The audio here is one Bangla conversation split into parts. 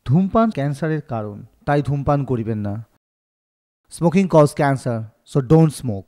ধূমপান ক্যান্সারের কারণ, তাই ধূমপান করিবেন না। Smoking cause cancer, so don't smoke.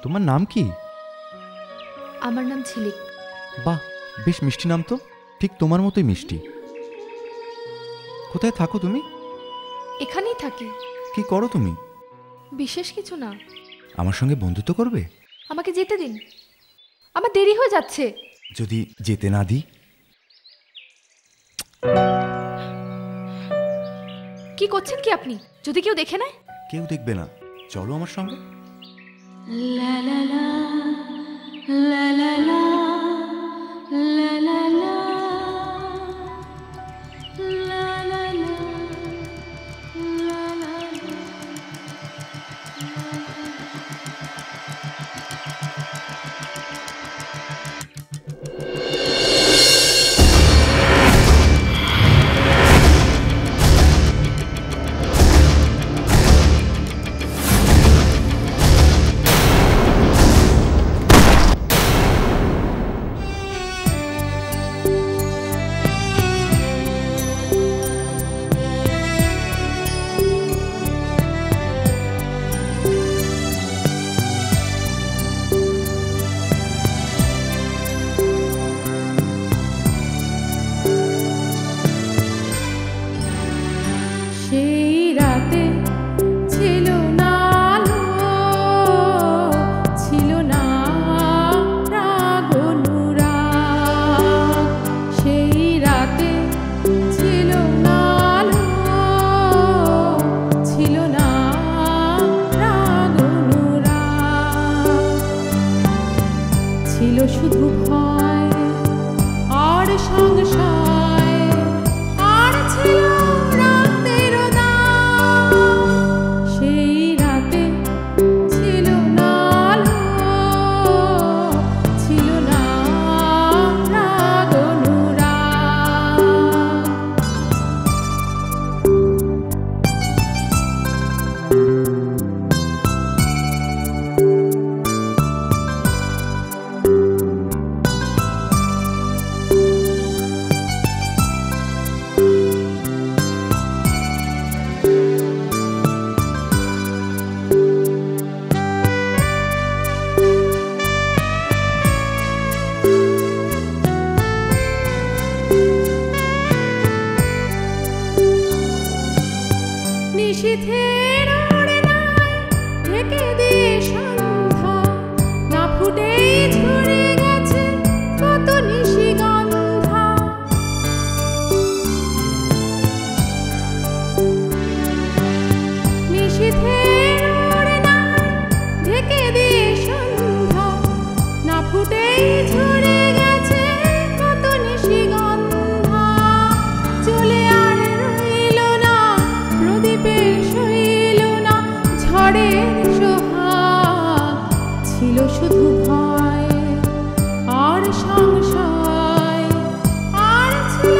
তোমার নাম কি? আমার নাম ঝিলিক। বাহ, বেশ মিষ্টি নাম তো, ঠিক তোমার মতোই মিষ্টি। কোথায় থাকো তুমি? এখানেই থাকি। কি করো তুমি? বিশেষ কিছু না। আমার সঙ্গে বন্ধুত্ব করবে? আমাকে যেতে দিন, আমার দেরি হয়ে যাচ্ছে। যদি যেতে না দিই? কি করছেন কি আপনি? যদি কেউ দেখে নেয়? কেউ দেখবে না, চলো আমার সঙ্গে। লা লা লা লা লা লা লা লা লা। ছিল শুধু ভয় আর সংশয়, আর ছিল রাতের দাগ। সেই রাতে ছিল না আলো, ছিল না রাগ অনুরাগ। নিশীথের ওড়নায় ঢেকে দিয়ে সন্ধ্যা, না ফুটেই ঝরে গেছে কত নিশিগন্ধা। নিশীথের ওড়নায় ঢেকে দিয়ে সন্ধ্যা, না ফুটেই ঝরে গেছে কত নিশিগন্ধা। চলে আর রইল না প্রদীপের শৈল না ঝড়ের সোহাগ। ছিল শুধু ভয় আর সংশয়, আর ছিল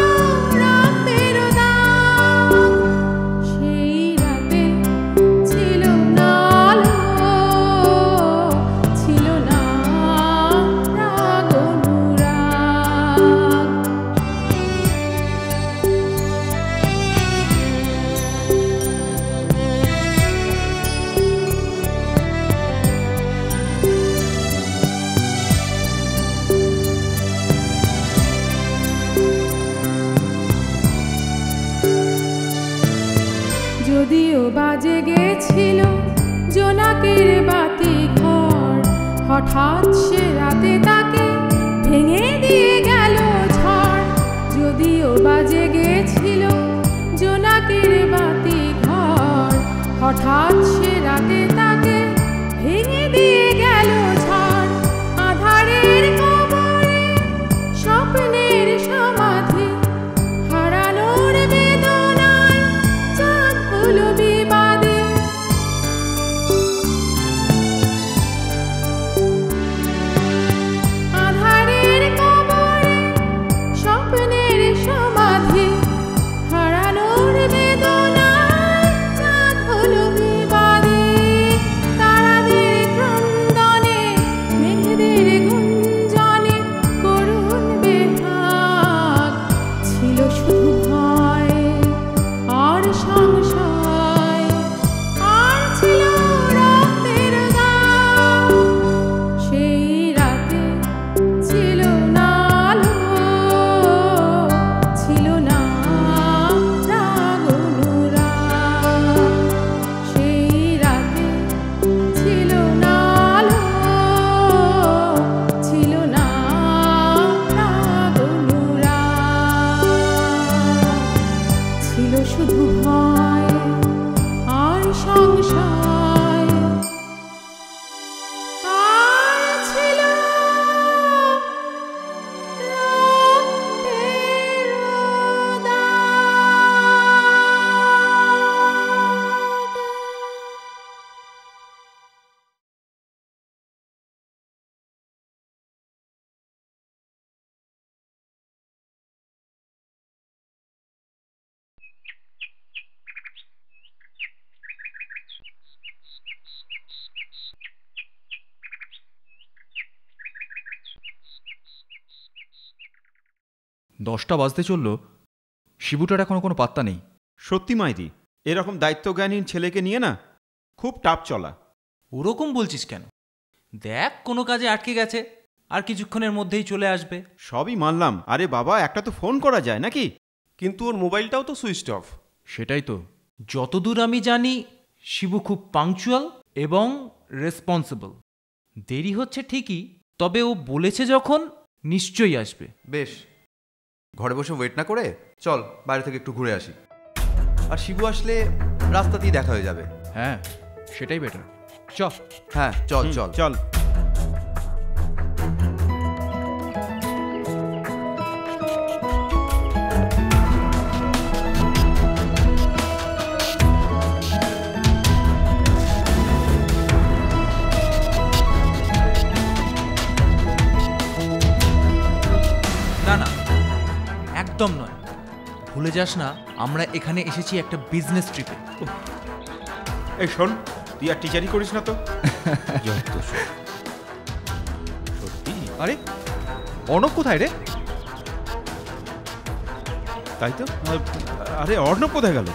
রাতের দাগ। সেই রাতে ছিল না আলো, ছিল না রাগ অনুরাগ। যদিও বাজে গেছিল জোনাকের বাতি ঘর, হঠাৎ সে রাতে তাকে ভেঙে দিয়ে গেল ঝড়। যদিও বাজে গেছিল জোনাকের বাতি ঘর, হঠাৎ সে রাতে তাকে ভেঙে দিয়ে গেল ঝড়। আধারের কবরে স্বপ্নের সমাধি, হারানোর বেদনায় চাঁদ হলো বিবাদী। আধারের কবরে স্বপ্নের সমাধি, হারানোর বেদনায় চাঁদ হলো বিবাদী। তারাদের ক্রন্দনে, মেঘদের গুঞ্জনে করুণ বেহাগ। ছিল শুধু ভয় আর সংশয়, আর ছিল রাতের দাগ। সেই রাতে ছিল না আলো, ছিল না রাগ অনুরাগ। সেই রাতে ছিল না আলো, ছিল না রাগ অনুরাগ। ছিল শুধু ভয় আর সংশয়, আর ছিল রাতের দশটা বাজতে চলল, শিবুটার এখনো কোনো পাত্তা নেই। সত্যি মাইতি, এরকম দায়িত্বজ্ঞানহীন ছেলেকে নিয়ে না খুব টাপ চলা। ওরকম বলছিস কেন? দেখ, কোনো কাজে আটকে গেছে, আর কিছুক্ষণের মধ্যেই চলে আসবে। সবই মানলাম, আরে বাবা একটা তো ফোন করা যায় নাকি? কিন্তু ওর মোবাইলটাও তো সুইচ অফ। সেটাই তো। যতদূর আমি জানি শিবু খুব পাংচুয়াল এবং রেসপন্সিবল। দেরি হচ্ছে ঠিকই, তবে ও বলেছে যখন নিশ্চয়ই আসবে। বেশ, ঘরে বসে ওয়েট না করে চল বাইরে থেকে একটু ঘুরে আসি। আর শিবু আসলে রাস্তাতেই দেখা হয়ে যাবে। হ্যাঁ, সেটাই বেটার। চ। হ্যাঁ চল চল চল। একদম নয়। ভুলে যাস না আমরা এখানে এসেছি একটা বিজনেস ট্রিপে। এই শোন, তুই আর টিচারই করিস না তো। সত্যি? আরে অর্ণব কোথায় রে? তাই তো। আরে অর্ণব কোথায় গেল?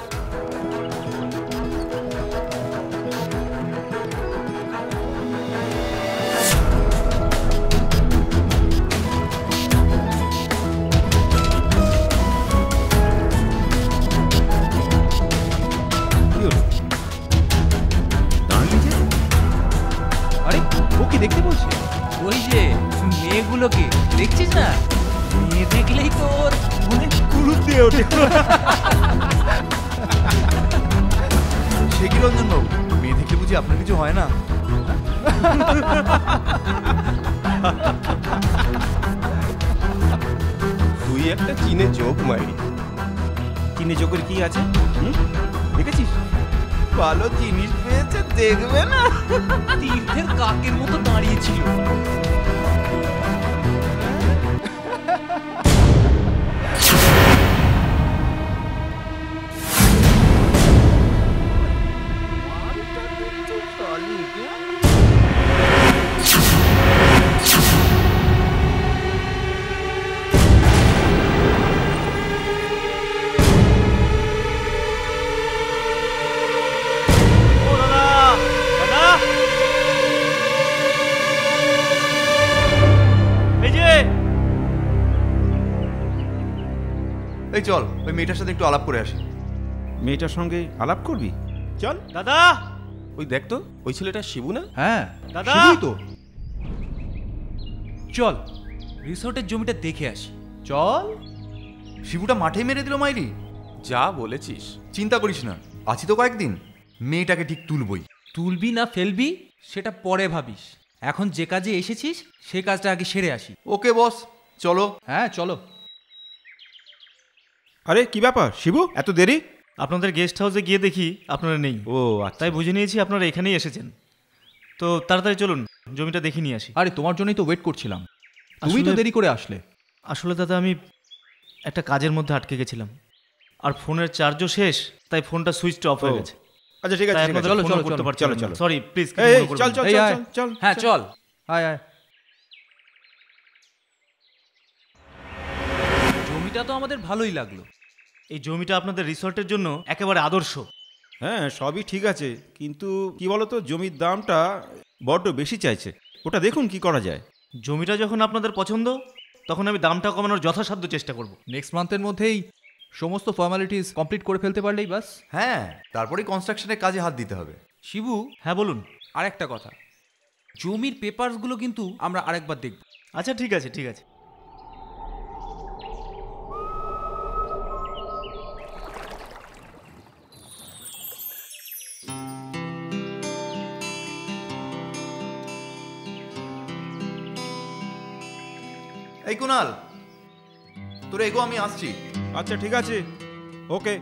আরে ও কি দেখতে বলছে? ওই যে মেয়েগুলোকে দেখছিস না, মেয়ে দেখলেই তোর মনে কুলুপ দিয়ে ওঠে। সে কি রঞ্জন বাবু, মেয়ে দেখলে বুঝি আপনার কিছু হয় না? তুই একটা চীনে যোগ মাইরি। চীনে যোগের কি আছে? দেখেছিস? ভালো জিনিস পেয়েছে, দেখবে না? তীর্থের কাকের মতো দাঁড়িয়েছিল। এই চল, ওই মেয়েটার সাথে একটু আলাপ করে আসি। মেয়েটার সঙ্গে আলাপ করবি? চল। দাদা, ওই দেখ তো, ওই ছেলেটা শিবু না? হ্যাঁ দাদা! শিবুই তো। চল রিসোর্টের জমিটা দেখে আসি। চল। শিবুটা মাঠে মেরে দিল মাইরি। যা বলেছিস। চিন্তা করিস না, আছি তো কয়েকদিন, মেয়েটাকে ঠিক তুলবই। তুলবি না ফেলবি সেটা পরে ভাবিস, এখন যে কাজে এসেছিস সে কাজটা আগে সেরে আসি। ওকে বস, চলো। হ্যাঁ চলো। আরে কি ব্যাপার শিবু, এত দেরি? আপনাদের গেস্ট হাউসে গিয়ে দেখি আপনারা নেই, ও আচ্ছা। তাই বুঝে নিয়েছি আপনারা এখানেই এসেছেন। তো তাড়াতাড়ি চলুন, জমিটা দেখে নিয়ে আসি। আরে তোমার জন্যই তো ওয়েট করছিলাম, তুমি তো আসলে- দেরি করে আসলে। আসলে দাদা আমি একটা কাজের মধ্যে আটকে গেছিলাম, আর ফোনের চার্জও শেষ, তাই ফোনটা সুইচ অফ হয়ে ও, গেছে। আচ্ছা ঠিক আছে, তাই ঠিক আছে। আপনাদের চলো, ফোনও চলো, করতে চলো, পারছিলাম চলো, না। চলো। সরি, প্লিজ এই চল চল এই চল আয়। চল চল। হ্যাঁ চল। আয় আয়। জমিটা তো আমাদের ভালোই লাগলো। এই জমিটা আপনাদের রিসর্টের জন্য একেবারে আদর্শ। হ্যাঁ সবই ঠিক আছে, কিন্তু কি বলতো, জমির দামটা বড্ড বেশি চাইছে। ওটা দেখুন কি করা যায়। জমিটা যখন আপনাদের পছন্দ, তখন আমি দামটা কমানোর যথাসাধ্য চেষ্টা করব। নেক্সট মান্থের মধ্যেই সমস্ত ফর্মালিটিস কমপ্লিট করে ফেলতে পারলেই বাস। হ্যাঁ, তারপরেই কনস্ট্রাকশনের কাজে হাত দিতে হবে। শিবু, হ্যাঁ বলুন। আর একটা কথা, জমির পেপারসগুলো কিন্তু আমরা আরেকবার দেখব। আচ্ছা ঠিক আছে, ঠিক আছে। এই কুনাল, তোর এগো, আমি আসছি। আচ্ছা ঠিক আছে, ওকে।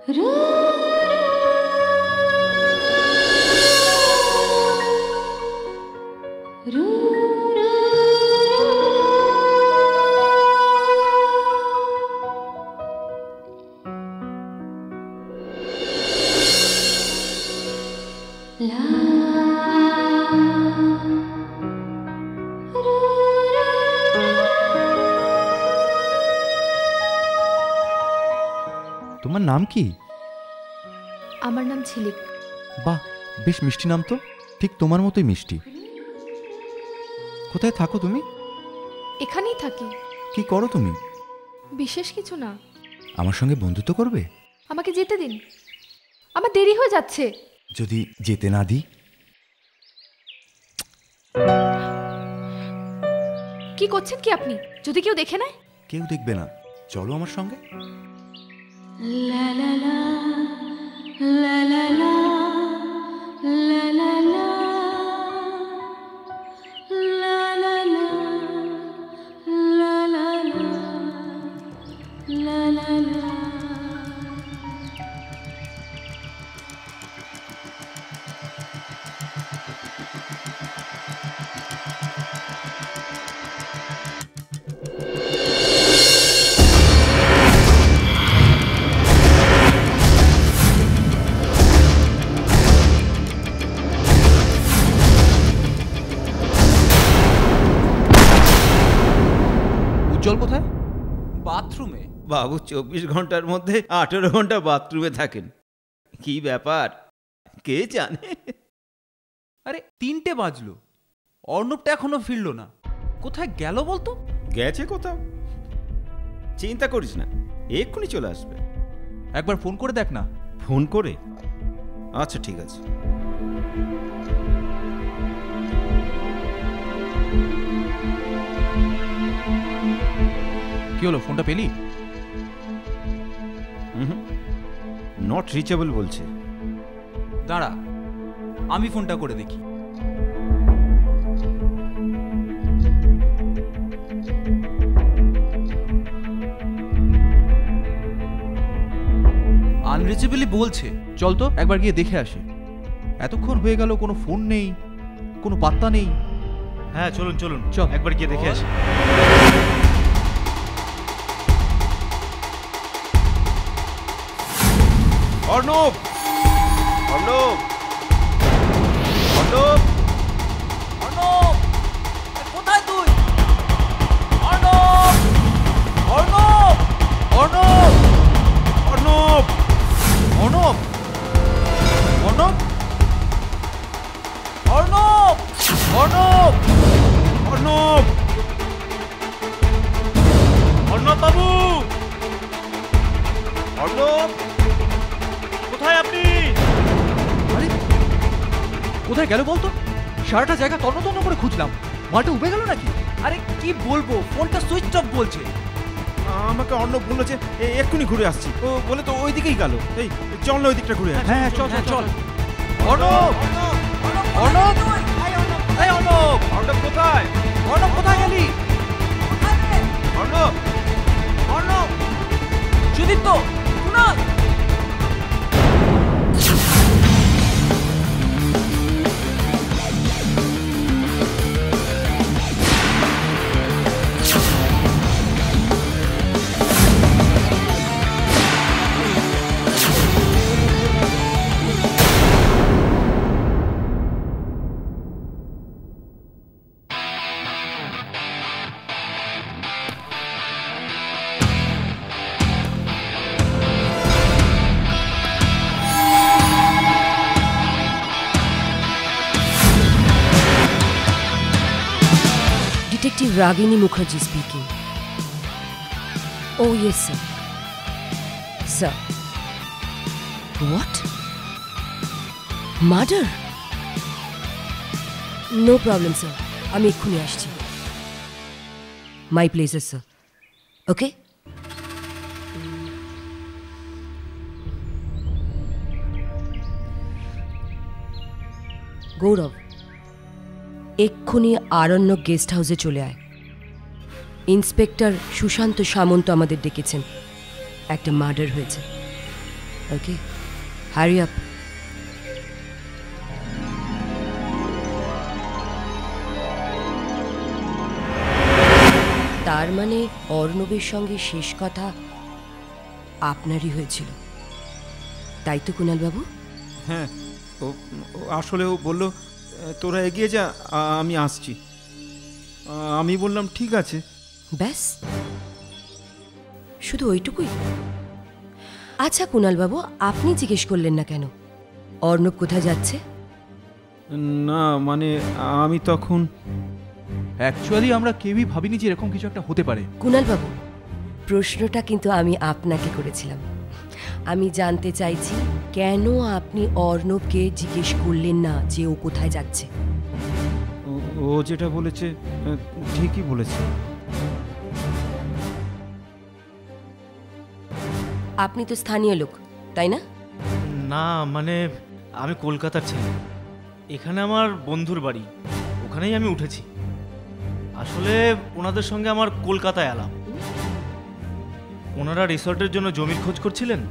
তোমার নাম কি? আমার নাম ঝিলিক। বাহ, বেশ মিষ্টি নাম তো, ঠিক তোমার মতোই মিষ্টি। কোথায় থাকো তুমি? এখানেই থাকি। কি করো তুমি? বিশেষ কিছু না। আমার সঙ্গে বন্ধুত্ব করবে? আমাকে যেতে দিন, আমার দেরি হয়ে যাচ্ছে। যদি যেতে না দিই? কি করছেন কি আপনি? যদি কেউ দেখে নেয়? কেউ দেখবে না, চলো আমার সঙ্গে। La la la, la la la, la la la, la la la, la la la, la la la. উজ্জ্বল কোথায়? বাথরুমে। বাবু 24 ঘন্টার মধ্যে 18 ঘন্টা বাথরুমে থাকেন। কি ব্যাপার কে জানে? আরে 3টে বাজলো, অর্ণবটা এখনো ফিরলো না। কোথায় গেল বলতো? গেছে কোথাও, চিন্তা করিস না, এক্ষুনি চলে আসবে। একবার ফোন করে দেখ না। ফোন করে? আচ্ছা ঠিক আছে। কি হলো, ফোনটা পেলি? নট রিচেবল বলছে। দাঁড়া, আমি ফোনটা করে দেখি। আনরিচেবলই বলছে। চল তো একবার গিয়ে দেখে আসি। এতক্ষণ হয়ে গেল, কোনো ফোন নেই, কোনো পাত্তা নেই। হ্যাঁ চলুন চলুন, চল একবার গিয়ে দেখে আসি। অর্ণব, অর্ণব, অর্ণব, অর্ণব, কোথায় তুই? অর্ণব, অর্ণব, অর্ণব, অর্ণব, অর্ণব, অর্ণব, অর্ণব, অর্ণব, অর্ণব, অর্ণব বাবু, অর্ণব, কোথায় আপনি? আরে কোথায় গেল বলতো? সারাটা জায়গা তন্ন তন্ন করে খুঁজলাম, মাঠে উবে গেল নাকি? আরে কি বলবো, ফোনটা সুইচ অফ বলছে। আমাকে অর্ণব বললো যে এক্ষুনি ঘুরে আসছি। ও বলে তো ওই দিকেই গেল। এই চল না ওই দিকটা ঘুরে আসি। হ্যাঁ চল চল চল। অর্ণব, অর্ণব, এই অর্ণব, অর্ণব কোথায়? অর্ণব কোথায় গেলি? Arnab, Arnab, Sudipta, Kunal. Detective Ragini Mukherjee speaking. Oh yes, sir. Sir. What? Murder? No problem, sir. আমি এক্ষুনি আসছি। My places, sir. Okay? গৌরব, এক্ষুনি আরণ্যক গেস্ট হাউসে চলে আয়। ইন্সপেক্টর সুশান্ত সামন্ত আমাদের ডেকেছেন। একটা মার্ডার হয়েছে। ওকে, হারি আপ। তার মানে অর্ণবের সঙ্গে শেষ কথা আপনারই হয়েছিল, তাই তো কুণালবাবু? হ্যাঁ, ও আসলে ও বলল তোরা এগিয়ে যা, আমি আসছি। আমি বললাম ঠিক আছে। ব্যাস, শুধু ওইটুকুই? আচ্ছা কুণালবাবু, আপনি জিজ্ঞেস করলেন না কেন অর্ণব কোথায় যাচ্ছে? না মানে আমি তখন অ্যাকচুয়ালি আমরা কেউই ভাবিনি যে এরকম কিছু একটা হতে পারে। কুণালবাবু, প্রশ্নটা কিন্তু আমি আপনাকে করেছিলাম। আমি জানতে চাইছি কেন আপনি অর্ণবকে জিজ্ঞেস করলেন না যে ও কোথায় যাচ্ছে? ও যেটা বলেছে ঠিকই বলেছে। আপনি তো স্থানীয় লোক, তাই না? না মানে আমি কলকাতার ছেলে, এখানে আমার বন্ধুর বাড়ি, ওখানেই আমি উঠেছি। আসলে ওনাদের সঙ্গে আমার কলকাতায় এলাম। ওনারা রিসর্টের জন্য জমির খোঁজ করছিলেন,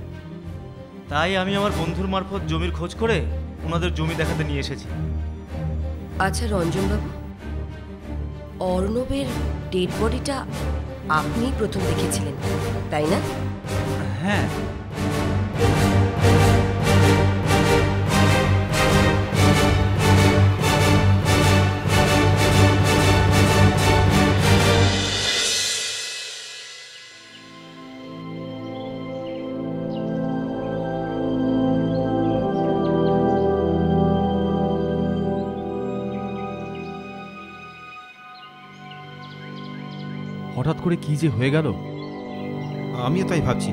তাই আমি আমার বন্ধুর মারফত জমির খোঁজ করে ওনাদের জমি দেখাতে নিয়ে এসেছি। আচ্ছা রঞ্জনবাবু, অর্ণবের ডেড বডিটা আপনি প্রথম দেখেছিলেন, তাই না? হ্যাঁ। হঠাৎ করে কি যে হয়ে গেল আমিও তাই ভাবছি।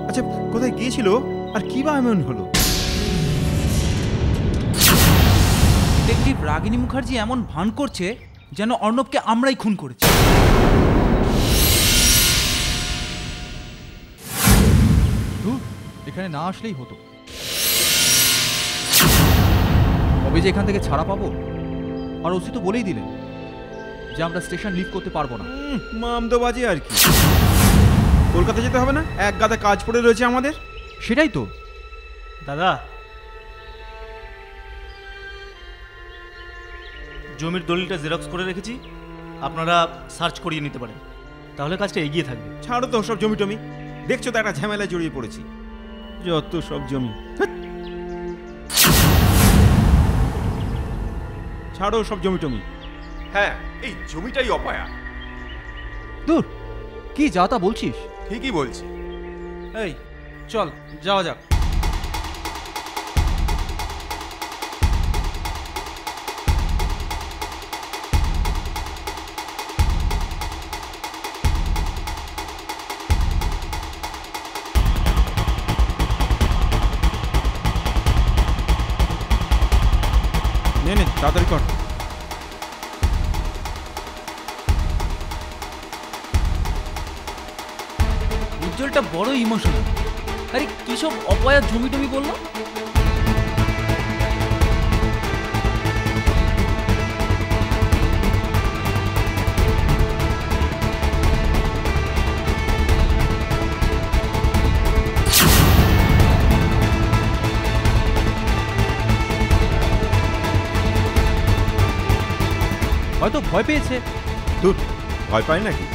আচ্ছা কোথায় গিয়েছিল আর কি বা এমন হলো? ডিটেকটিভ রাগিনী মুখার্জি এমন ভান করছে যেন অর্ণবকে আমরাই খুন করেছি। এখানে না আসলেই হতো। কবে যে এখান থেকে ছাড়া পাবো। আর ওসি তো বলেই দিলেন যে আমরা স্টেশন লিভ করতে পারবো না। মামদোবাজি আর কি। কলকাতা যেতে হবে না? এক গাদা কাজ পড়ে রয়েছে আমাদের। সেটাই তো। দাদা, জমির দলিলটা জেরক্স করে রেখেছি, আপনারা সার্চ করিয়ে নিতে পারেন, তাহলে কাজটা এগিয়ে থাকবে। ছাড়ো তো সব জমি টমি, দেখছো তো একটা ঝামেলায় জড়িয়ে পড়েছি। যত সব জমি, ছাড়ো সব জমি টমি। হ্যাঁ, এই জমিটাই অপায়া। দূর, কি যা তা বলছিস? ঠিকই বলছি। এই চল যাওয়া যাক। নে নে তাড়াতাড়ি কর। উজ্জ্বলটা বড় ইমোশনাল। আরে কি সব অপয়া জমি টমি বললো? হয়তো ভয় পেয়েছে। দূর, ভয় পাই নাকি?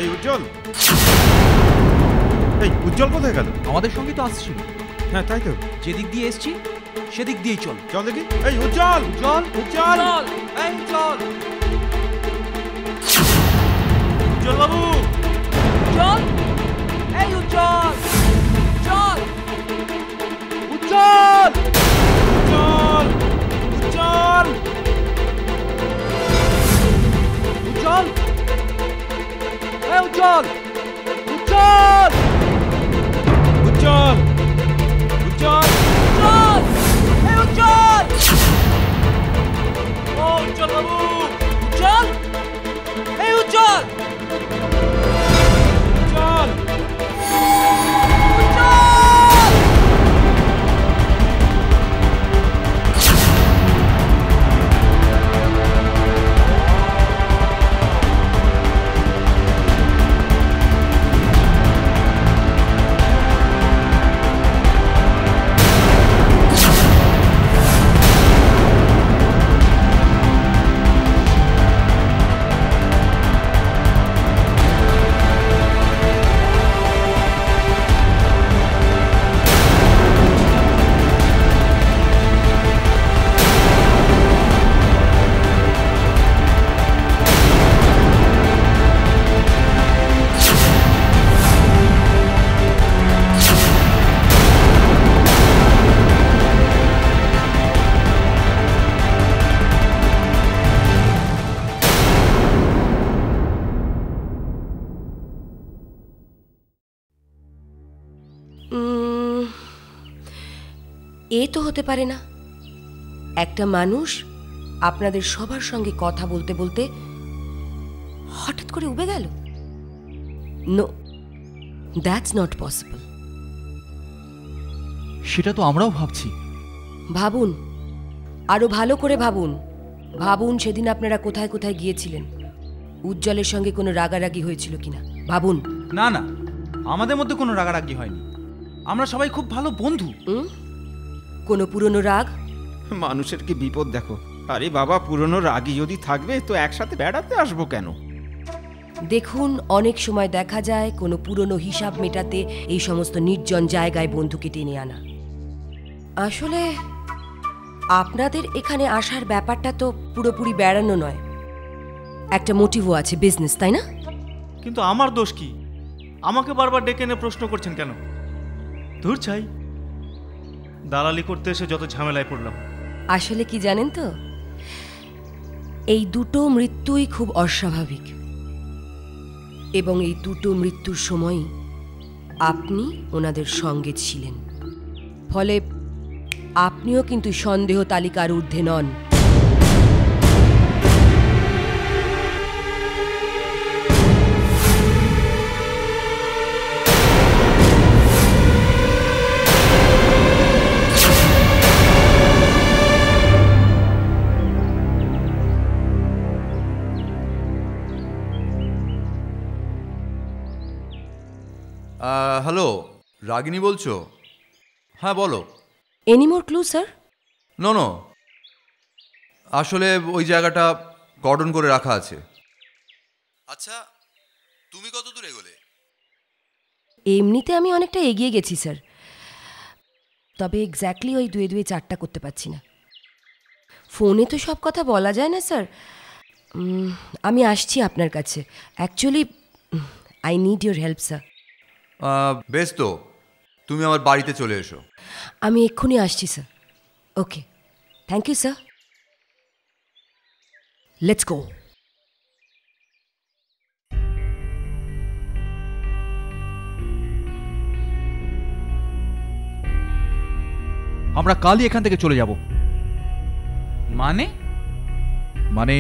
এই উজ্জ্বল, এই উজ্জ্বল কোথায় গেল? আমাদের সঙ্গে তো আসছিল। হ্যাঁ তাই তো, যেদিক দিয়ে এসছি সেদিক দিয়েই চল। চল দেখি। এই উজ্জ্বল, উজ্জ্বল, উজ্জ্বল, এই চল। উজ্জ্বল বাবু, চল, এই উজ্জ্বল, চল, উজ্জ্বল, উজ্জ্বল, উজ্জ্বল। এ তো হতে পারে না। একটা মানুষ আপনাদের সবার সঙ্গে কথা বলতে বলতে হঠাৎ করে উবে গেল। No, that's not possible. সেটা তো আমরাও ভাবছি। ভাবুন, আরো ভালো করে ভাবুন। ভাবুন সেদিন আপনারা কোথায় কোথায় গিয়েছিলেন, উজ্জ্বলের সঙ্গে কোনো রাগারাগি হয়েছিল কিনা ভাবুন। না না, আমাদের মধ্যে কোনো রাগারাগি হয়নি, আমরা সবাই খুব ভালো বন্ধু। কোনো পুরনো রাগ? মানুষের কি বিপদ দেখো। আরে বাবা, পুরনো রাগই যদি থাকবে তো একসাথে বেড়াতে আসবো কেন? দেখুন, অনেক সময় দেখা যায় কোনো পুরনো হিসাব মেটাতে এই সমস্ত নির্জন জায়গায় বন্ধুকে টেনে আনা। আসলে আপনাদের এখানে আসার ব্যাপারটা তো পুরোপুরি বেড়ানো নয়, একটা মোটিভও আছে, বিজনেস, তাই না? কিন্তু আমার দোষ কি? আমাকে বারবার ডেকে এনে প্রশ্ন করছেন কেন? ধুর চাই, দালালি করতে এসে যত ঝামেলায় পড়লাম। আসলে কি জানেন তো, এই দুটো মৃত্যুই খুব অস্বাভাবিক, এবং এই দুটো মৃত্যুর সময়ই আপনি ওনাদের সঙ্গে ছিলেন। ফলে আপনিও কিন্তু সন্দেহ তালিকার ঊর্ধ্বে নন। হ্যালো, রাগিনী বলছো? হ্যাঁ বলো। Any more clue sir? No, আসলে ওই জায়গাটা কর্ডন করে রাখা আছে। আচ্ছা, তুমি কত দূর এগোলে? এমনিতে আমি অনেকটা এগিয়ে গেছি স্যার, তবে এক্স্যাক্টলি ওই 2-2-4টা করতে পারছি না। ফোনে তো সব কথা বলা যায় না স্যার। আমি আসছি আপনার কাছে। Actually I need your help sir. বেশ, তো তুমি আমার বাড়িতে চলে এসো। আমি এক্ষুনি আসছি sir. Okay, thank you sir. Let's go. আমরা কালই এখান থেকে চলে যাব। মানে? মানে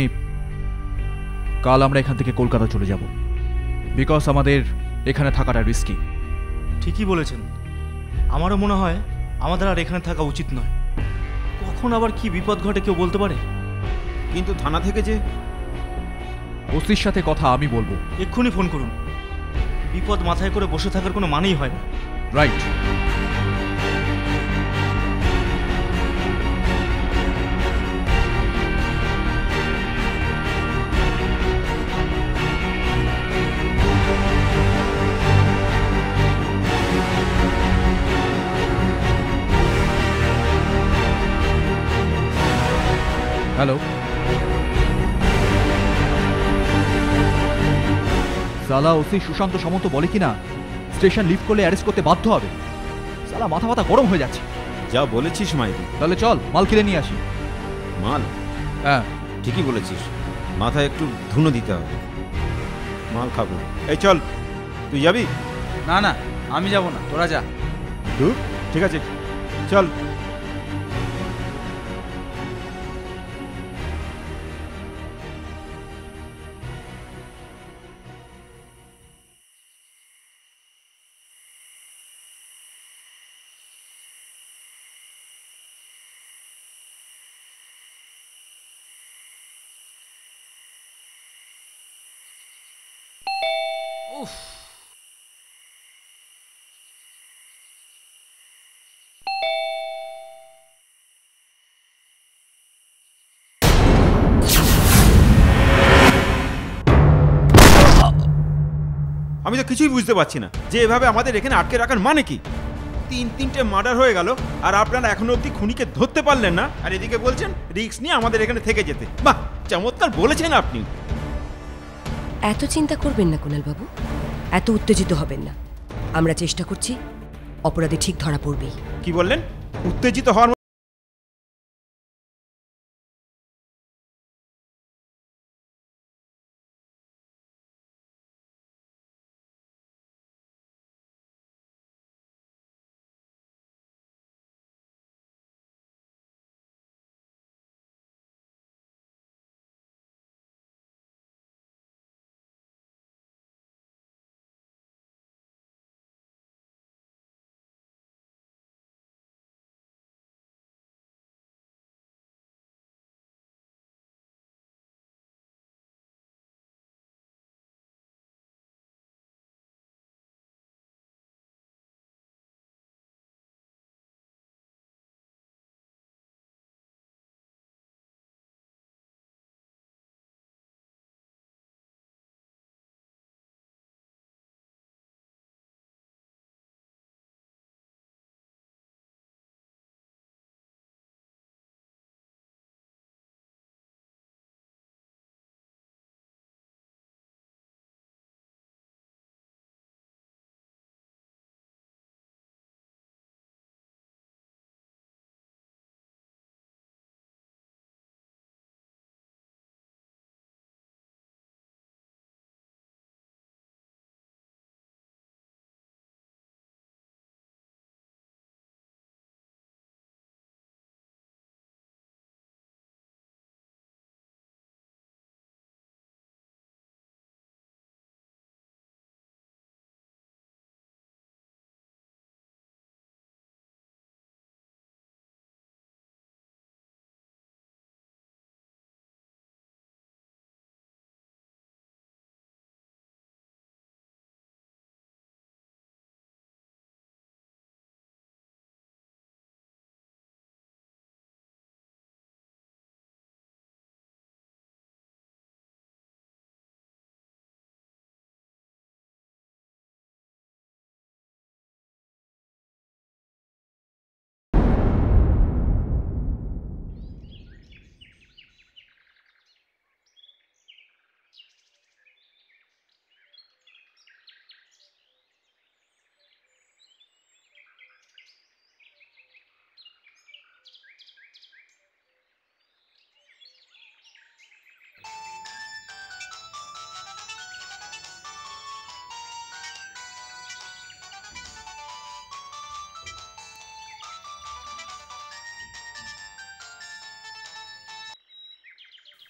কাল আমরা এখান থেকে কলকাতা চলে যাব, বিকজ আমাদের এখানে থাকাটা রিস্কি। ঠিকই বলেছেন, আমারও মনে হয় আমাদের আর এখানে থাকা উচিত নয়। কখন আবার কি বিপদ ঘটে কেউ বলতে পারে। কিন্তু থানা থেকে যে ওসির সাথে কথা আমি বলবো। এক্ষুনি ফোন করুন। বিপদ মাথায় করে বসে থাকার কোনো মানেই হয় না। রাইট। হ্যালো, সালা ওসি সুশান্ত সামন্ত বলে কিনা স্টেশন লিভ করলে অ্যারেস্ট করতে বাধ্য হবে। সালা মাথা মাথা গরম হয়ে যাচ্ছে। যা বলেছিস মাইদি। তাহলে চল মাল কিনে নিয়ে আসি। মাল? হ্যাঁ ঠিকই বলেছিস, মাথায় একটু ধুনো দিতে হবে। মাল খাবো। এই চল, তুই যাবি? না না, আমি যাব না, তোরা যা। ঠিক আছে, চল। আমি তো কিছুই বুঝতে পারছি না যে এভাবে আমাদের এখানে আটকে রাখার মানে কি। 3-3টে মার্ডার হয়ে গেল আর আপনারা এখনো অবধি খুনিকে ধরতে পারলেন না, আর এদিকে বলছেন রিস্ক নিয়ে আমাদের এখানে থেকে যেতে। বাহ, চমৎকার বলেছেন আপনি। এত চিন্তা করবেন না কুণাল বাবু, এত উত্তেজিত হবেন না। আমরা চেষ্টা করছি, অপরাধী ঠিক ধরা পড়বেই। কি বললেন? উত্তেজিত হওয়ার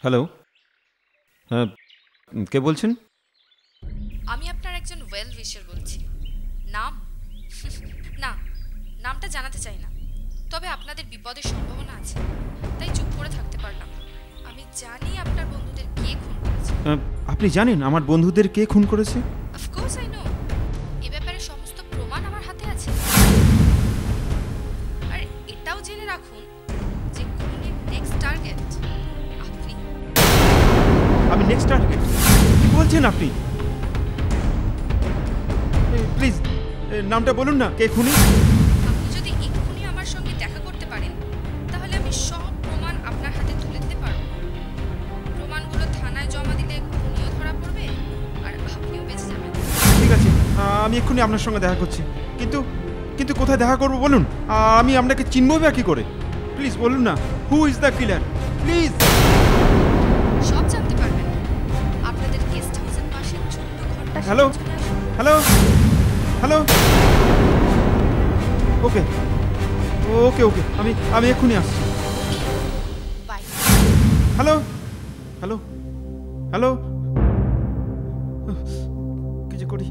হ্যালো, হ্যাঁ, কে বলছেন? আমি আপনার একজন ওয়েল উইশার বলছি। নাম না, নামটা জানাতে চাই না, তবে আপনাদের বিপদের সম্ভাবনা আছে, তাই চুপ করে থাকতে পারলাম। আমি জানি আপনার বন্ধুদের কে খুন করেছে। আপনি জানেন আমার বন্ধুদের কে খুন করেছে? Of course I know. এ ব্যাপারে সমস্ত প্রমাণ আমার হাতে আছে। আর এটাও জেনে রাখুন যে খুনের নেক্সট টার্গেট আপনি। আমি নেক্সট টার্গেট? কি বলছেন আপনি? প্লিজ নামটা বলুন না, কে খুনি? আপনি যদি এক্ষুনি আমার সঙ্গে দেখা করতে পারেন তাহলে আমি সব প্রমাণ আপনার হাতে তুলে দিতে পারব। প্রমাণগুলো থানায় জমা দিলে খুনিও ধরা পড়বে আর আপনিও বেঁচে যাবেন। ঠিক আছে, আমি এক্ষুনি আপনার সঙ্গে দেখা করছি, কিন্তু কিন্তু কোথায় দেখা করব বলুন? আমি আপনাকে চিনবই বা কি করে? প্লিজ বলুন না, who is the killer? Please. সব জানতে পারবেন আপনাদের গেস্ট হাউসের পাশে ছোট্ট ঘরটা। হ্যালো হ্যালো হ্যালো, ওকে ওকে ওকে, আমি এক্ষুনি আসছি। বাই। হ্যালো হ্যালো হ্যালো, কি যে করি?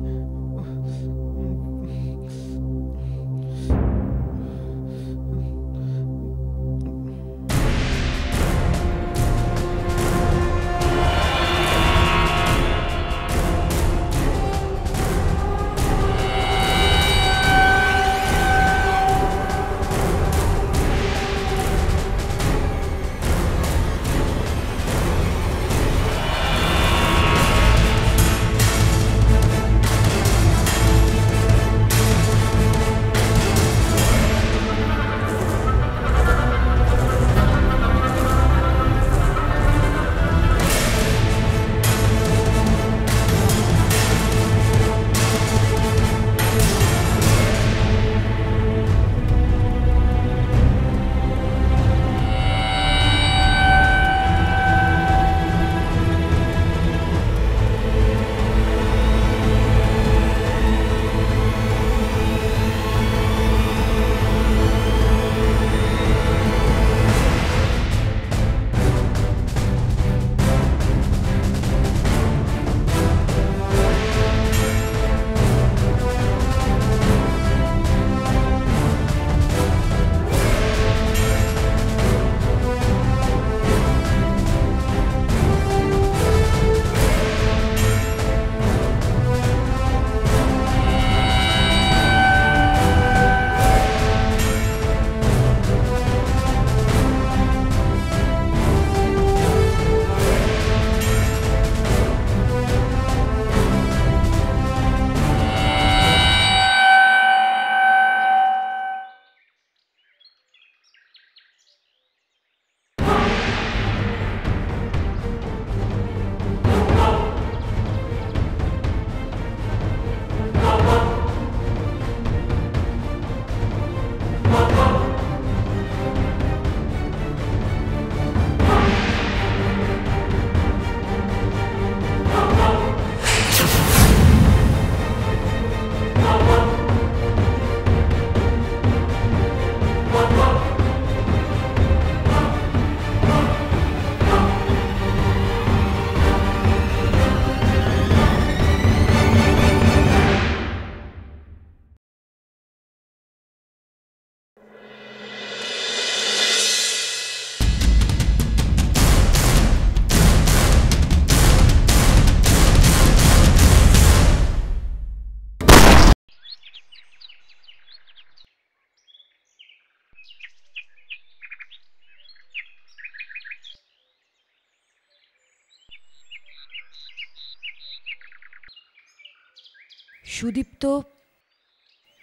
সুদীপ্ত,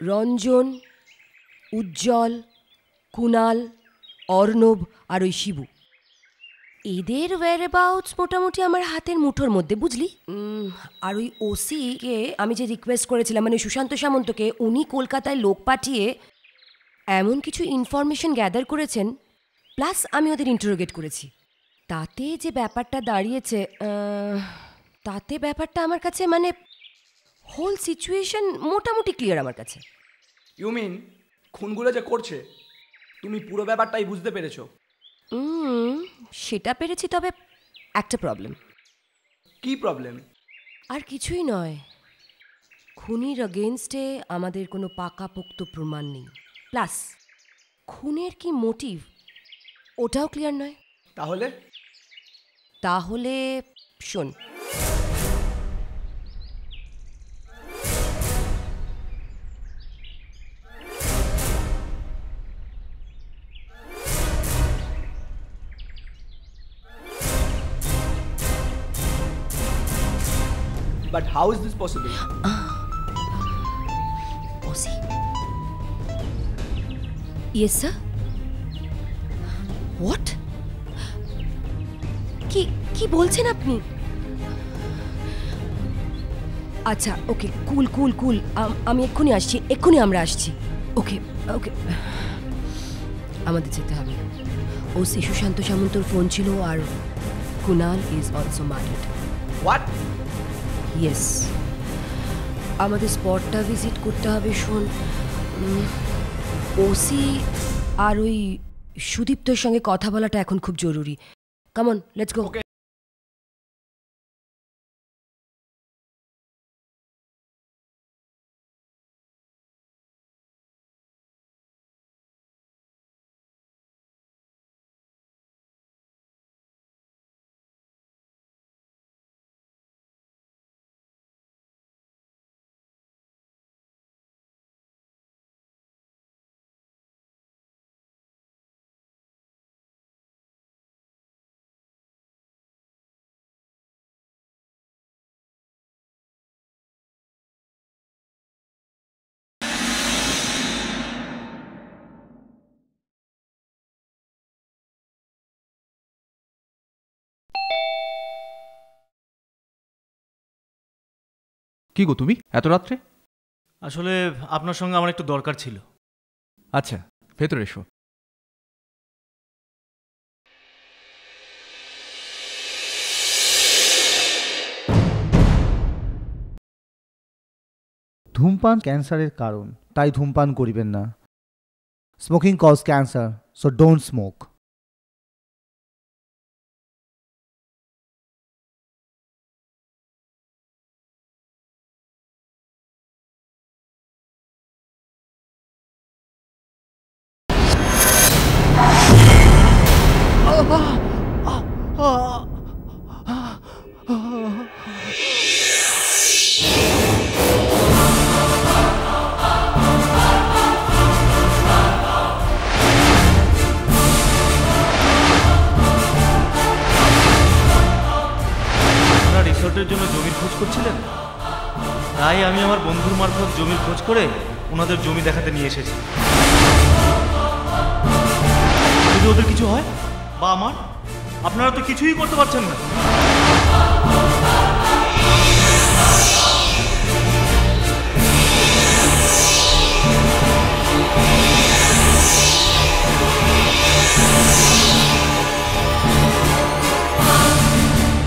রঞ্জন, উজ্জ্বল, কুণাল, অর্ণব আর ওই শিবু, এদের ওয়্যারঅ্যাবাউটস মোটামুটি আমার হাতের মুঠোর মধ্যে, বুঝলি? আর ওই ওসিকে আমি যে রিকোয়েস্ট করেছিলাম, মানে সুশান্ত সামন্তকে, উনি কলকাতায় লোক পাঠিয়ে এমন কিছু ইনফরমেশন গ্যাদার করেছেন, প্লাস আমি ওদের ইন্টারোগেট করেছি। তাতে যে ব্যাপারটা দাঁড়িয়েছে, তাতে ব্যাপারটা আমার কাছে, মানে হোল সিচুয়েশন মোটামুটি ক্লিয়ার আমার কাছে। ইউ মিন খুনগুলো যে করছে তুমি পুরো ব্যাপারটাই বুঝতে পেরেছো? সেটা পেরেছি, তবে একটা প্রবলেম। কি প্রবলেম? আর কিছুই নয়, খুনির অগেনস্টে আমাদের কোনো পাকাপোক্ত প্রমাণ নেই, প্লাস খুনের কি মোটিভ ওটাও ক্লিয়ার নয়। তাহলে তাহলে শোন, but how is this possible? OC, yes sir. What? কি কি বলছেন আপনি? আচ্ছা ওকে, কুল কুল কুল, আমি এক্ষুনি আসছি, এক্ষুনি আমরা আসছি। ওকে ওকে, আমাদের যেতে হবে। ওসি সুশান্ত সামন্তর ফোন ছিল, আর Kunal is also murdered. What? Yes, আমাদের স্পটটা ভিজিট করতে হবে। শোন, ওসি আর ওই সুদীপ্তর সঙ্গে কথা বলাটা এখন খুব জরুরি। Come on, let's go. কি গো তুমি এত রাত্রে? আসলে আপনার সঙ্গে আমার একটু দরকার ছিল। আচ্ছা, ভেতরে এসো। ধূমপান ক্যান্সারের কারণ, তাই ধূমপান করিবেন না। Smoking cause cancer, so don't smoke. রিসোর্টের জন্য জমির খোঁজ করছিলেন, তাই আমি আমার বন্ধুর মারফত জমির খোঁজ করে ওনাদের জমি দেখাতে নিয়ে এসেছি। যদি ওদের কিছু হয় বা আমার, আপনারা তো কিছুই করতে পারছেন না।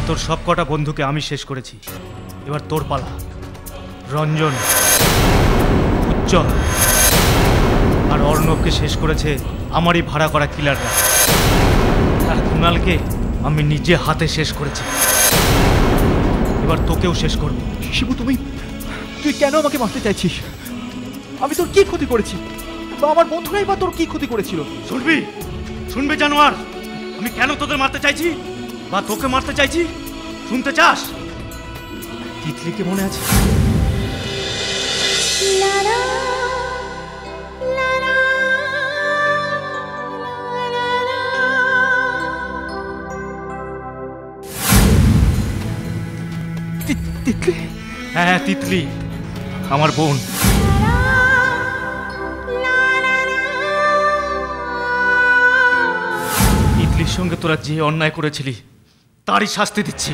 তোর সব কটা বন্ধুকে আমি শেষ করেছি, এবার তোর পালা। রঞ্জন, উজ্জ্বল আর অর্ণবকে শেষ করেছে আমারই ভাড়া করা কিলাররা। আর কুণালকে আমি নিজে হাতে শেষ করেছি, এবার তোকেও শেষ করব। শিবু, তুই কেন আমাকে মারতে চাইছিস? আমি তোর কি ক্ষতি করেছি, বা আমার বন্ধুরাই বা তোর কি ক্ষতি করেছিল? শুনবি জানোয়ার, আমি কেন তোদের মারতে চাইছি বা তোকে মারতে চাইছি শুনতে চাস? তিতলিকে মনে আছে? তিতলি? হ্যাঁ, তিতলি আমার বোন। তিতলির সঙ্গে তোরা যে অন্যায় করেছিলি তারই শাস্তি দিচ্ছি।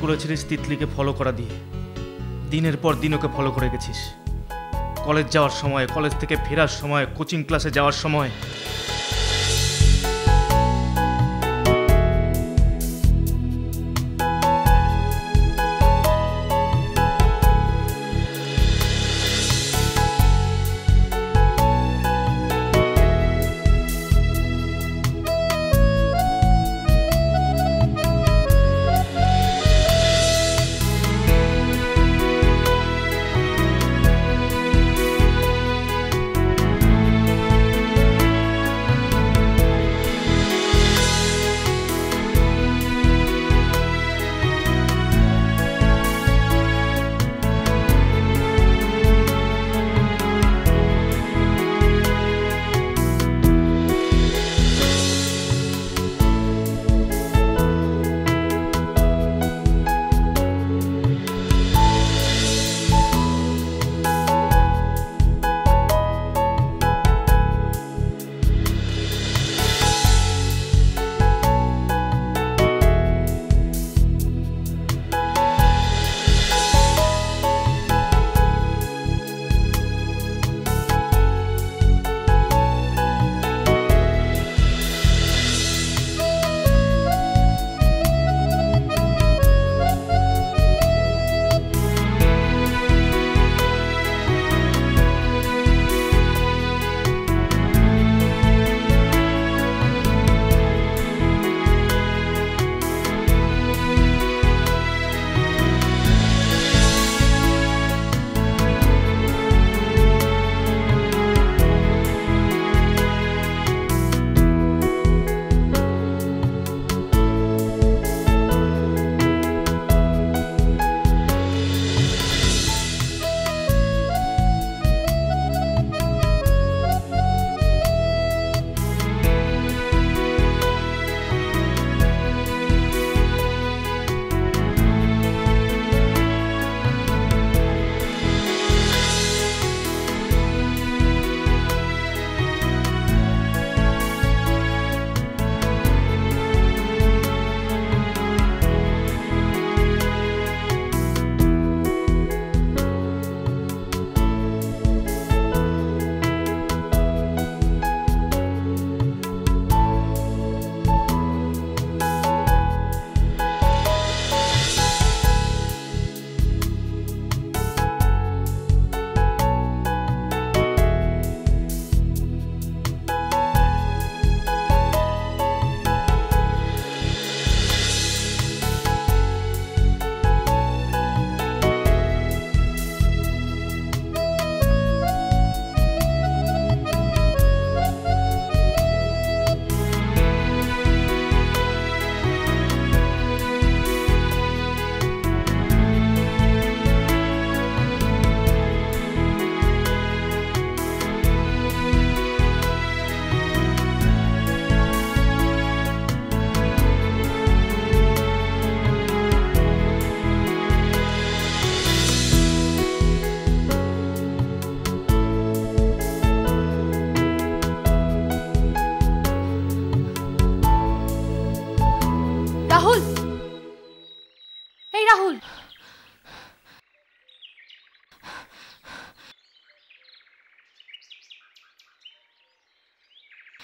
করেছিলিস তিতলিকে ফলো করা দিয়ে। দিনের পর দিন ওকে ফলো করে গেছিস। কলেজ যাওয়ার সময়, কলেজ থেকে ফেরার সময়, কোচিং ক্লাসে যাওয়ার সময়।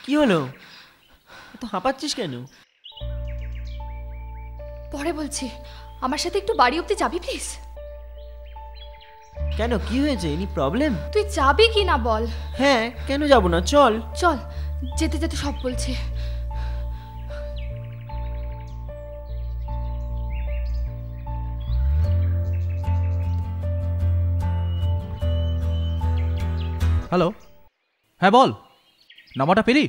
কি হলো? তো হাঁপাচ্ছিস কেন? পরে বলছি, আমার সাথে একটু বাড়ি অবধি যাবি প্লিজ? কেন, কি হয়েছে? Any problem? তুই যাবি কি না বল? হ্যাঁ, কেন যাব না, চল চল, যেতে যেতে সব বলছি। হ্যালো, হ্যাঁ বল, নাম্বারটা পেলি?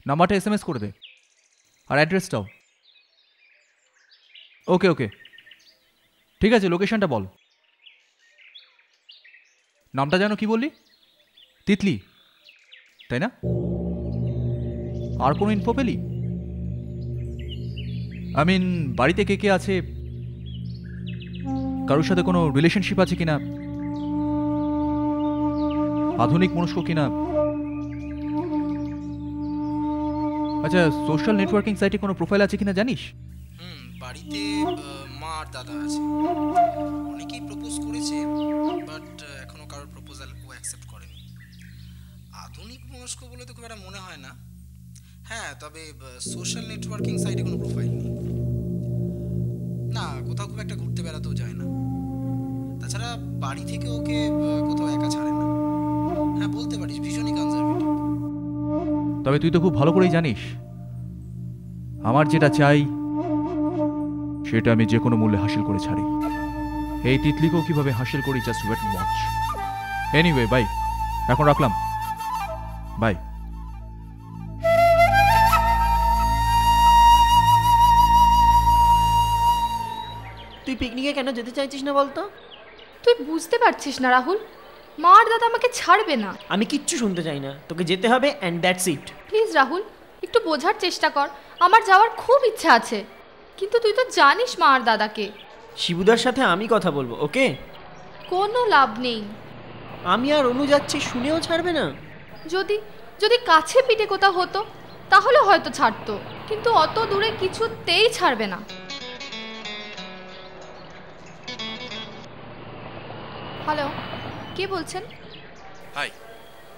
নাম্বারটা SMS করে দে আর অ্যাড্রেসটাও। ওকে ওকে, ঠিক আছে, লোকেশনটা বল। নামটা যেন কি বললি? তিতলি, তাই না? আর কোনো ইনফো পেলি? আই মিন, বাড়িতে কে কে আছে, কারোর সাথে কোনো রিলেশনশিপ আছে কিনা, আধুনিক মনস্ক কিনা? আচ্ছা, সোশ্যাল নেটওয়ার্কিং সাইটে কোনো প্রোফাইল আছে কিনা জানিস? বাড়িতে মা আর দাদা আছে। অনেকেই প্রপোজ করেছে, বাট এখনো কারোর প্রপোজাল ও অ্যাকসেপ্ট করেনি। আধুনিক মনস্ক বলে তো খুব একটা মনে হয় না। হ্যাঁ, তবে সোশ্যাল নেটওয়ার্কিং সাইটে কোনো প্রোফাইল নেই। না, কোথাও খুব একটা ঘুরতে বেড়াতেও যায় না। তাছাড়া বাড়ি থেকে ওকে কোথাও একা ছাড়ে না। হ্যাঁ, বলতে পারিস ভীষণই কনজারভেটিভ। তবে তুই তো খুব ভালো করেই জানিস আমার যেটা চাই সেটা আমি যে কোনো মূল্যে হাসিল করে ছাড়ি। এই তিতলিকেও কিভাবে হাসিল করি, just wait and watch. Anyway bye, এখন রাখলাম, বাই। তুই পিকনিকে কেন যেতে চাইছিস না বলতো? তুই বুঝতে পারছিস না রাহুল, মা আর দাদা আমাকে ছাড়বে না। আমি কিচ্ছু শুনতে চাই না, তোকে যেতে হবে and that's it. Please Rahul, একটু বোঝার চেষ্টা কর। আমার যাওয়ার খুব ইচ্ছা আছে, কিন্তু তুই তো জানিস মা আর দাদাকে। শিবুদার সাথে আমি কথা বলবো, ওকে? কোনো লাভ নেই। আমি আর অনু যাচ্ছি শুনেও ছাড়বে না? যদি যদি কাছে পিঠে কোথাও হতো তাহলে হয়তো ছাড়তো, কিন্তু অত দূরে কিছুতেই ছাড়বে না। হ্যালো, কে বলছেন? হাই,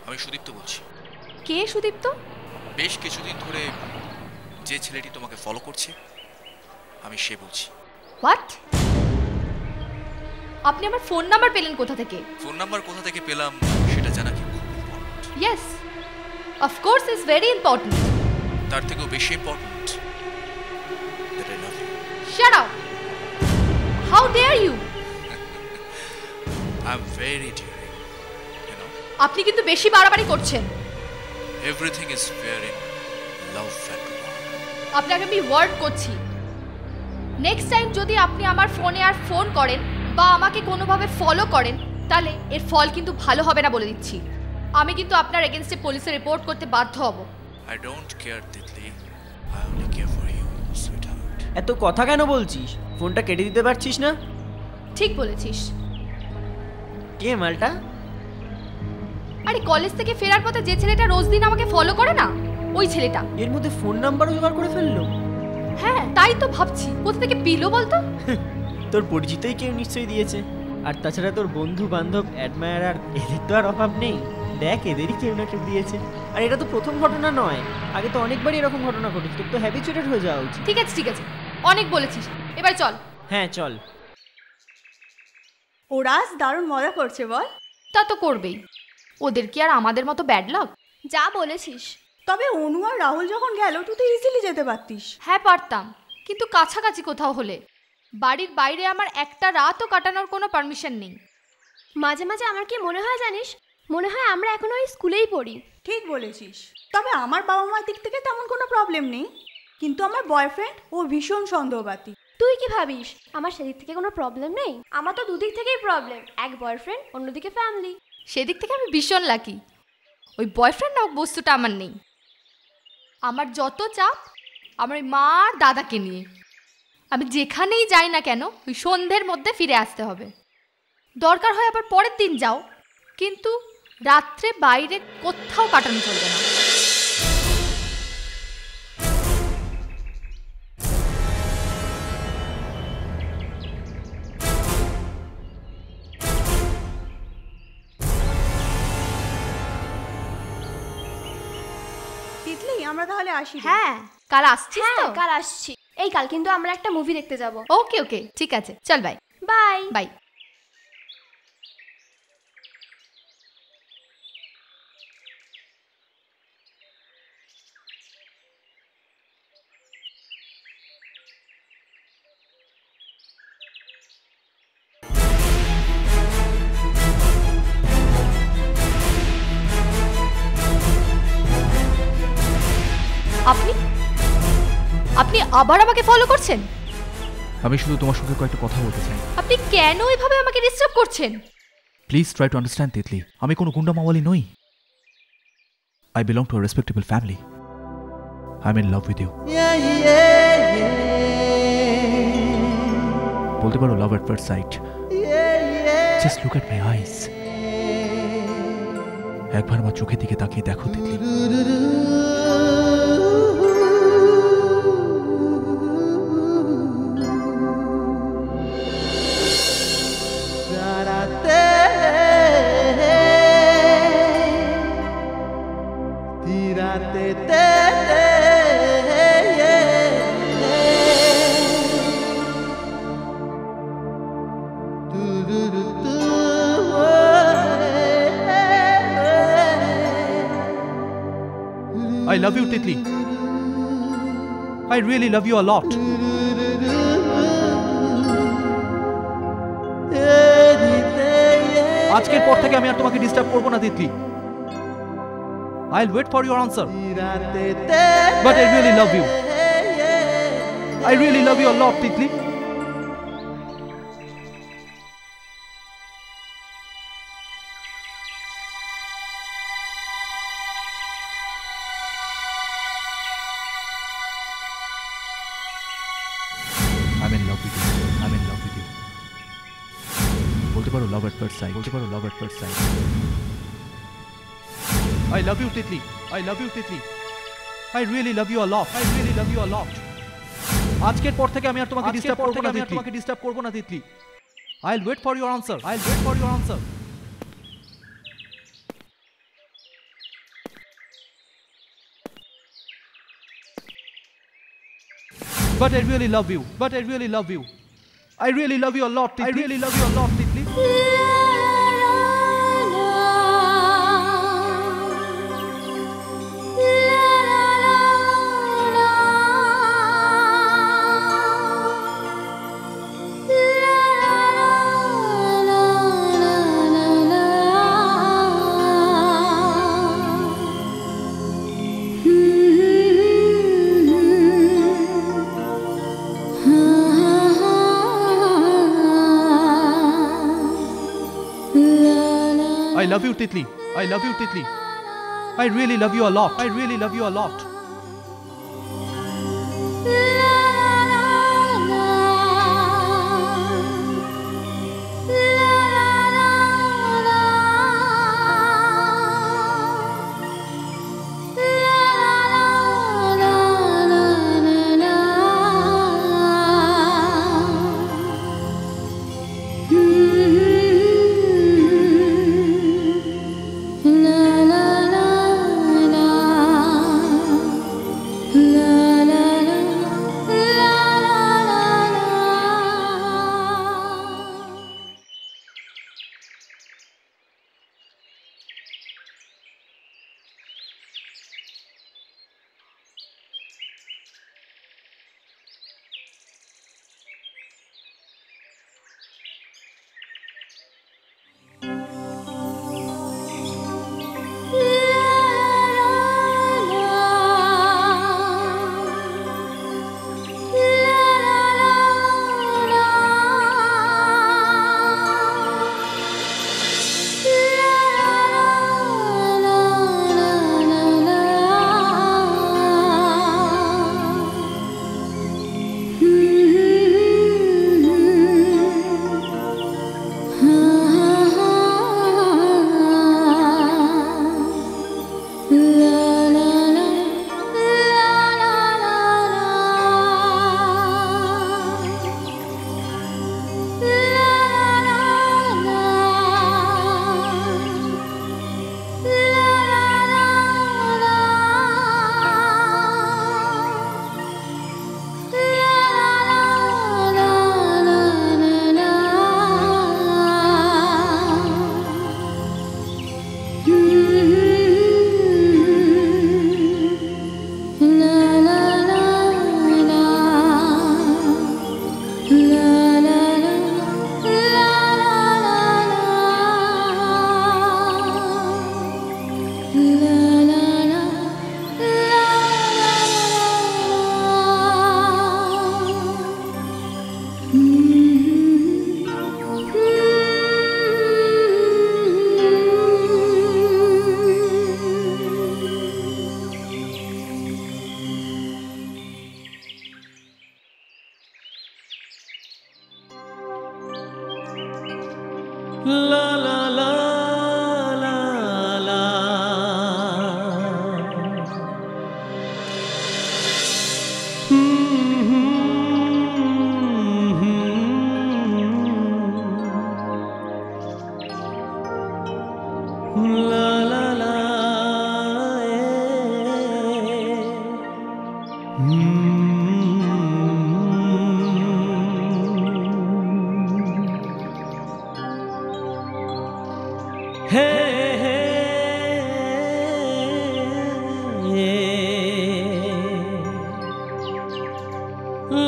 আমি সুদীপ্ত বলছি। কে সুদীপ্ত? বেশ কিছুদিন ধরে যে ছেলেটি তোমাকে ফলো করছে আমি সে বলছি। হোয়াট? আপনি আমার ফোন নাম্বার পেলেন কোথা থেকে? ফোন নাম্বার কোথা থেকে পেলাম সেটা জানা কি খুব important? Yes, of course is very important. তার থেকেও বেশি important that I love you. Shut up! How dare you! I am very daring, you know. আপনি কিন্তু বেশি বাড়াবাড়ি করছেন। Everything is fair in love and war. আপনাকে আমি ওয়ার্ড করছি, নেক্সট টাইম যদি আপনি আমার ফোনে আর ফোন করেন বা আমাকে কোনোভাবে ফলো করেন তাহলে এর ফল কিন্তু ভালো হবে না বলে দিচ্ছি। আমি কিন্তু আপনার এগেইনস্টে পুলিশে রিপোর্ট করতে বাধ্য হব। I don't care, Titli. I only care for you, sweetheart. এত কথা কেন বলছিস? ফোনটা কেটে দিতে পারছিস না? ঠিক বলেছিস। কে মালটা? আরে কলেজ থেকে ফেরার পথে যে ছেলেটা রোজ দিন আমাকে ফলো করে না, ওই ছেলেটা। এর মধ্যে ফোন নাম্বারও জোগাড় করে ফেললো? হ্যাঁ, তাই তো ভাবছি কোথা থেকে পেলো বলতো। তোর পরিচিতই কেউ নিশ্চয়ই দিয়েছে। আর তাছাড়া তোর বন্ধু বান্ধব অ্যাডমায়ারার এদের তো আর অভাব নেই। দেখ, এদেরই কেউ না কেউ দিয়েছে। আর এটা তো প্রথম ঘটনা নয়, আগে তো অনেকবারই এরকম ঘটনা ঘটেছে। তোর তো হ্যাবিচুয়েটেড হয়ে যাওয়া উচিত। ঠিক আছে ঠিক আছে, অনেক বলেছিস, এবার চল। হ্যাঁ চল। ওরা আজ দারুণ মজা করছে বল। তা তো করবেই, ওদের কি আর আমাদের মতো ব্যাড লাক? যা বলেছিস। তবে অনু আর রাহুল যখন গেল তুই তো ইজিলি যেতে পারতিস। হ্যাঁ পারতাম, কিন্তু কাছাকাছি কোথাও হলে। বাড়ির বাইরে আমার একটা রাতও কাটানোর কোনো পারমিশন নেই। মাঝে মাঝে আমার কি মনে হয় জানিস, মনে হয় আমরা এখনো ওই স্কুলেই পড়ি। ঠিক বলেছিস। তবে আমার বাবা মার দিক থেকে তেমন কোনো প্রবলেম নেই, কিন্তু আমার বয়ফ্রেন্ড ও ভীষণ সন্দেহবাদী। তুই কি ভাবিস আমার সেদিক থেকে কোনো প্রবলেম নেই? আমার তো দুদিক থেকেই প্রবলেম, এক বয়ফ্রেন্ড অন্যদিকে ফ্যামিলি। সেদিক থেকে আমি ভীষণ লাকি, ওই বয়ফ্রেন্ড নামক বস্তুটা আমার নেই। আমার যত চাপ আমার ওই মা আর দাদাকে নিয়ে। আমি যেখানেই যাই না কেন ওই সন্ধ্যের মধ্যে ফিরে আসতে হবে। দরকার হয় আবার পরের দিন যাও, কিন্তু রাত্রে বাইরে কোথাও কাটানো চলবে না। তিতলি, আমরা তাহলে আসি। হ্যাঁ, কাল আসছিস তো? কাল আসছি। এই কাল কিন্তু আমরা একটা মুভি দেখতে যাব। ওকে ওকে, ঠিক আছে, চল বাই। Bye bye. আপনি আপনি আবার আমাকে ফলো করছেন? আমি শুধু তোমার সঙ্গে কয়েকটা কথা বলতে চাই। আপনি কেন এইভাবে আমাকে ডিস্টার্ব করছেন? Please try to understand Titli, আমি কোনো গুন্ডা মাওয়ালি নই। I belong to a respectable family. I am in love with you. বলতে পারো love at first sight. Just look at my eyes. একবার আমার চোখের দিকে তাকিয়ে দেখো Titli. I love you, Titli. I really love you a lot. আজকের পর থেকে আমি আর তোমাকে ডিস্টার্ব করব না, Titli. I'll wait for your answer. But I really love you. I really love you a lot, Titli. I'm in love with you. I'm in love with you. বলতে পারো love at first sight. বলতে পারো love at first sight. I love you, Titli. I love you, Titli. I really love you a lot. I really love you a lot. আজকের পর থেকে আমি আর তোমাকে ডিস্টার্ব করব না, তিতলি। তোমাকে ডিস্টার্ব করব না, Titli. I'll wait for your answer. I'll wait for your answer. But I really love you. But I really love you. I really love you a lot, Titli. I really love you a lot, Titli. I love you, Titli. I love you, Titli. I really love you a lot. I really love you a lot.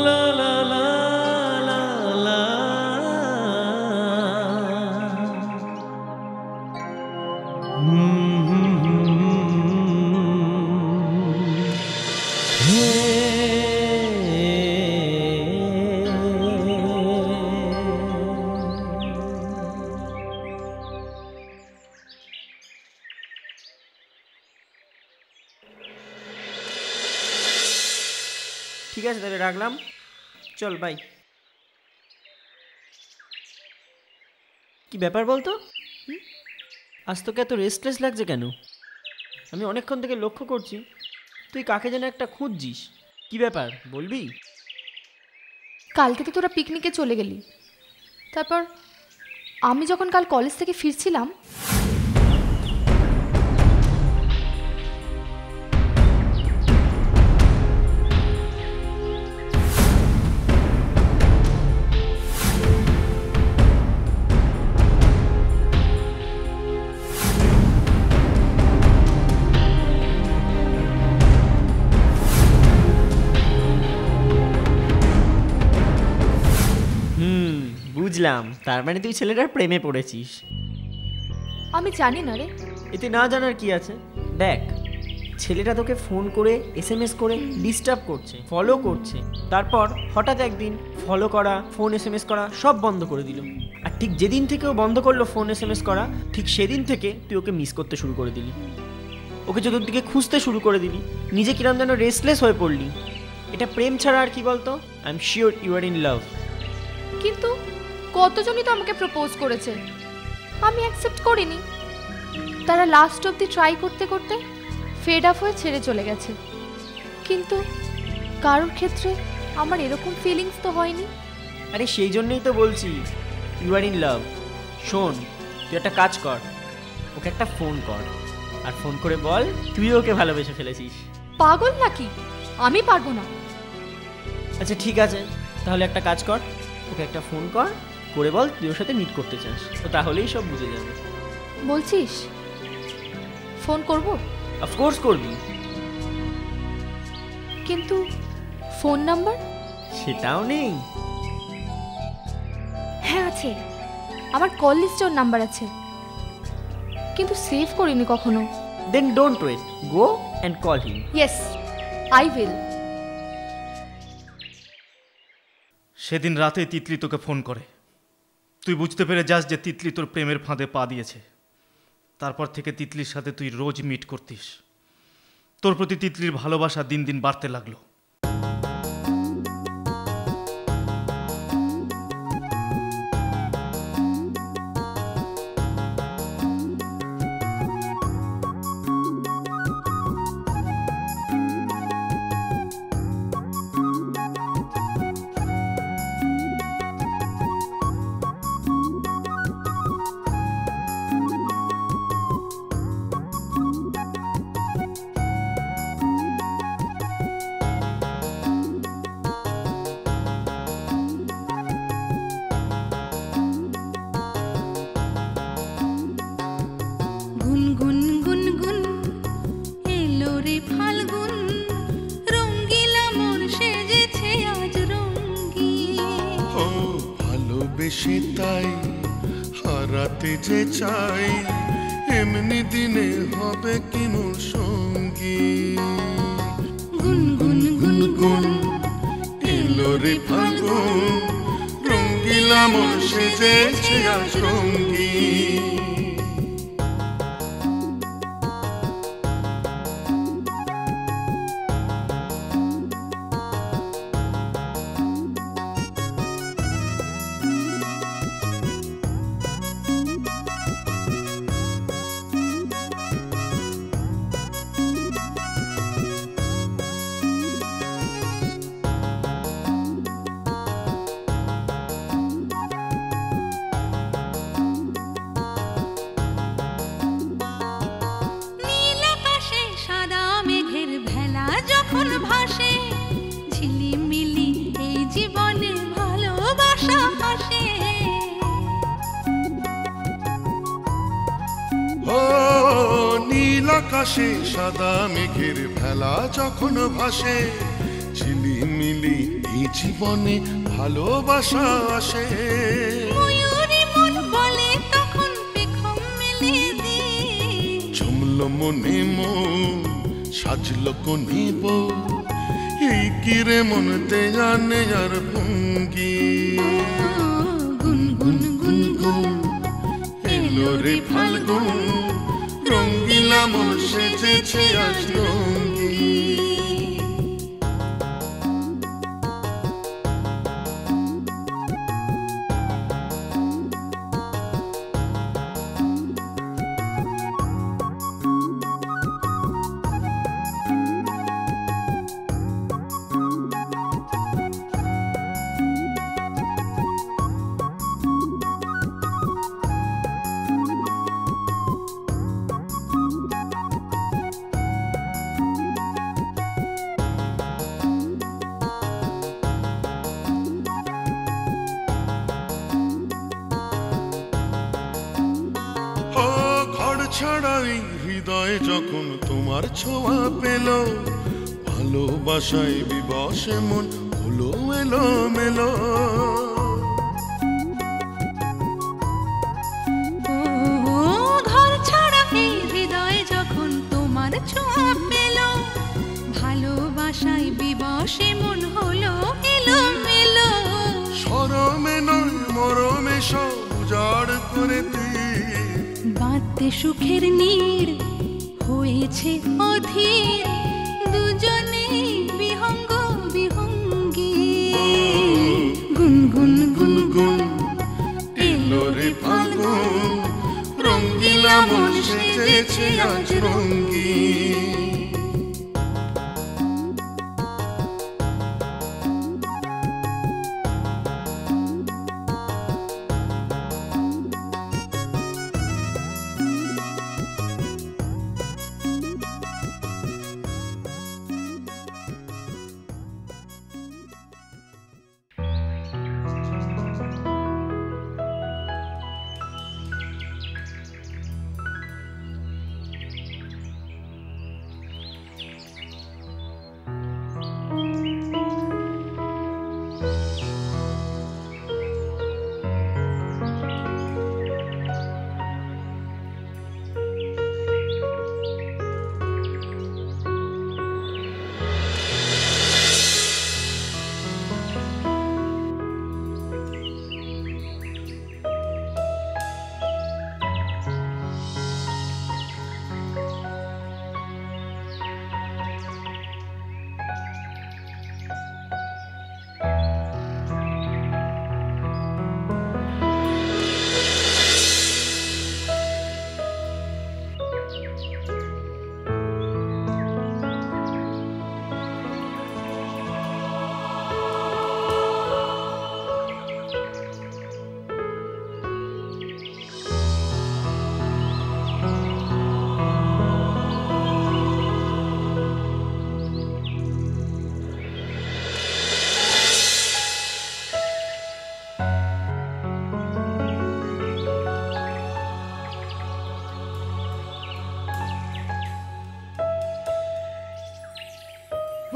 লা লা লা লা লা ঠিক আছে তাহলে রাখলাম, চল বাই। কি ব্যাপার বলতো, আজ তোকে এত রেস্টলেস লাগছে কেন? আমি অনেকক্ষণ থেকে লক্ষ্য করছি তুই কাকে যেন একটা খুঁজছিস, কি ব্যাপার বলবি? কালকে তো তোরা পিকনিকে চলে গেলি, তারপর আমি যখন কাল কলেজ থেকে ফিরছিলাম বুঝলাম, তার মানে তুই ছেলেটার প্রেমে পড়েছিস। আমি জানি না রে। এতে না জানার কি আছে, দেখ ছেলেটা তোকে ফোন করে SMS করে ডিস্টার্ব করছে, ফলো করছে, তারপর হঠাৎ একদিন ফলো করা, ফোন SMS করা সব বন্ধ করে দিল। আর ঠিক যেদিন থেকে ও বন্ধ করলো ফোন SMS করা, ঠিক সেদিন থেকে তুই ওকে মিস করতে শুরু করে দিলি, ওকে চতুর্দিকে খুঁজতে শুরু করে দিলি, নিজে কিরম যেন রেস্টলেস হয়ে পড়লি। এটা প্রেম ছাড়া আর কি বলতো? I am sure you are in love. কিন্তু কতজনই তো আমাকে প্রপোজ করেছে, আমি অ্যাকসেপ্ট করিনি। তারা লাস্ট অবধি ট্রাই করতে করতে ফেড আপ হয়ে ছেড়ে চলে গেছে। কিন্তু কারোর ক্ষেত্রে আমার এরকম ফিলিংস তো হয়নি। আরে সেই জন্যই তো বলছি ইউ আর ইন লাভ। শোন, তুই একটা কাজ কর, ওকে একটা ফোন কর, আর ফোন করে বল তুই ওকে ভালোবেসে ফেলেছিস। পাগল নাকি? আমি পারবো না। আচ্ছা ঠিক আছে, তাহলে একটা কাজ কর, ওকে একটা ফোন কর, করে বল তুই ওর সাথে মিট করতে চাস, তো তাহলেই সব বুঝে যাবে। বলছিস ফোন করব? অফকোর্স করবি। কিন্তু ফোন নাম্বার? সেটাও নেই। হ্যাঁ আছে, আমার কল লিস্টে ওর নাম্বার আছে, কিন্তু সেভ করিনি কখনো। Then don't wait, go and call him. Yes, I will. সেদিন রাতে তিতলি তোকে ফোন করে, তুই বুঝতে পেরে যাস যে তিতলি তোর প্রেমের ফাঁদে পা দিয়েছে। তারপর থেকে তিতলির সাথে তুই রোজ মিট করতিস। তোর প্রতি তিতলির ভালোবাসা দিন দিন বাড়তে লাগলো। গুনগুন গুনগুন এলো রে ফাল্গুন, রঙ্গিলা মন সেজেছে আজ রঙ্গিন। ও ভালোবেসে তাই হারাতে যে চাই, এমনি দিনে হবে কি মোর সঙ্গী। গুনগুন গুনগুন এলো রে ফাল্গুন, রঙ্গিলা মন সেজেছে আজ রঙ্গিন। আকাশে সাদা মেঘের ভেলা যখন ভাসে, ঝিলিমিলি এই জীবনে ভালোবাসা আসে। ময়ূরী মন বলে তখন পেখম মেলে দে, জমলো মনে মন সাজলো কোনে বউ, এই কিরে মনতে জানে আর ভঙ্গি। গুনগুন গুনগুন এলো রে ফাল্গুন, রঙ্গিলা মন সেজেছে আজ রঙ্গি। ছাড়াই হৃদয় যখন তোমার ছোঁয়া পেল, ভালোবাসায় বিবশে মন হলো এলো মেলো। ঘর ছাড়া এই হৃদয় যখন তোমার ছোঁয়া পেল, ভালোবাসায় বিবশে মন হলো এলো মেলো। শরমে নয় মরমে সব উজাড় করে বাঁধতে সুখের নীড় হয়েছে অধীর, দুজনে বিহঙ্গ বিহঙ্গী। গুনগুন গুনগুন এলো রে ফাল্গুন, রঙ্গিলা মন সেজেছে আজ রঙ্গি।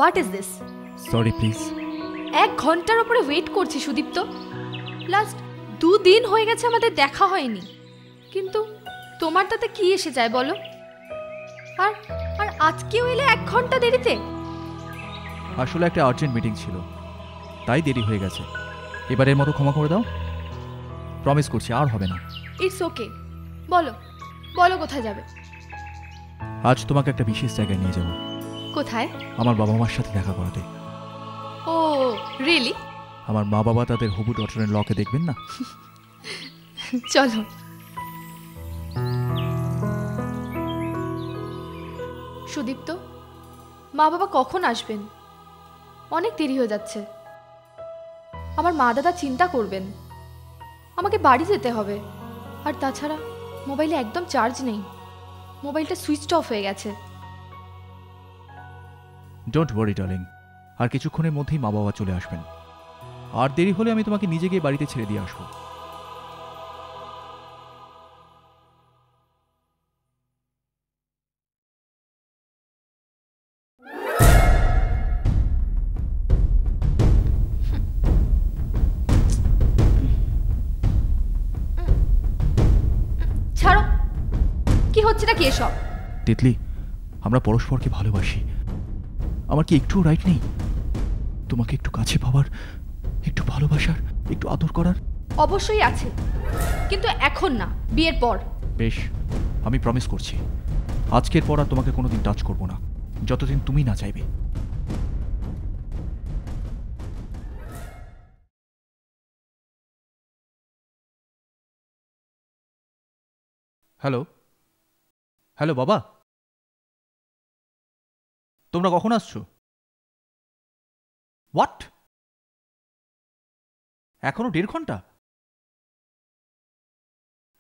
What is this? Sorry please. 1 ঘন্টার উপরে ওয়েট করছি সুদীপ্ত। লাস্ট 2 দিন হয়ে গেছে আমাদের দেখা হয়নি, কিন্তু তোমার তাতে কি এসে যায় বলো? আর আর আজকেও এলে 1 ঘন্টা দেরিতে। আসলে একটা আর্জেন্ট মিটিং ছিল, তাই দেরি হয়ে গেছে। এবারের মতো ক্ষমা করে দাও, প্রমিস করছি আর হবে না। ইটস ওকে, বলো বলো কোথায় যাবে? আজ তোমাকে একটা বিশেষ জায়গায় নিয়ে যাব। কোথায়? আমার বাবা মার সাথে দেখা করাতে। ও রিয়েলি? আমার মা বাবা তাদের হবু ডটারের লকে দেখবেন না। চলো। সুদীপ্ত, মা বাবা কখন আসবেন? অনেক দেরি হয়ে যাচ্ছে। আমার মা দাদা চিন্তা করবেন। আমাকে বাড়ি যেতে হবে। আর তাছাড়া মোবাইলে একদম চার্জ নেই, মোবাইলটা সুইচ অফ হয়ে গেছে। ডোন্ট ওয়ারি ডার্লিং, আর কিছুক্ষণের মধ্যেই মা বাবা চলে আসবেন। আর দেরি হলে আমি তোমাকে নিজে গিয়ে বাড়িতে ছেড়ে দিয়ে আসবো। হচ্ছেটা কি এসব? তিতলি, আমরা পরস্পরকে ভালোবাসি। আমার কি একটু রাইট নেই তোমাকে একটু কাছে পাওয়ার, একটু ভালোবাসার, একটু আদর করার? অবশ্যই আছে, কিন্তু এখন না, বিয়ের পর। বেশ, আমি প্রমিস করছি আজকের পর আর তোমাকে কোনোদিন টাচ করব না, যতদিন তুমি না চাইবে। হ্যালো হ্যালো বাবা, তোমরা কখন আসছো? হোয়াট? এখনো 1.5 ঘন্টা?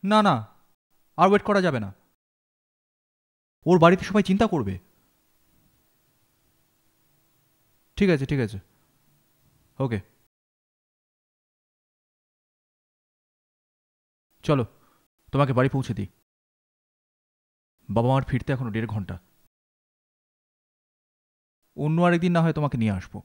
না না, আর ওয়েট করা যাবে না। ওর বাড়িতে সবাই চিন্তা করবে। ঠিক আছে ঠিক আছে, ওকে চলো তোমাকে বাড়ি পৌঁছে দিই। বাবা মার ফিরতে এখনো 1.5 ঘন্টা। অন্য আরেকদিন না হয় তোমাকে নিয়ে আসবো।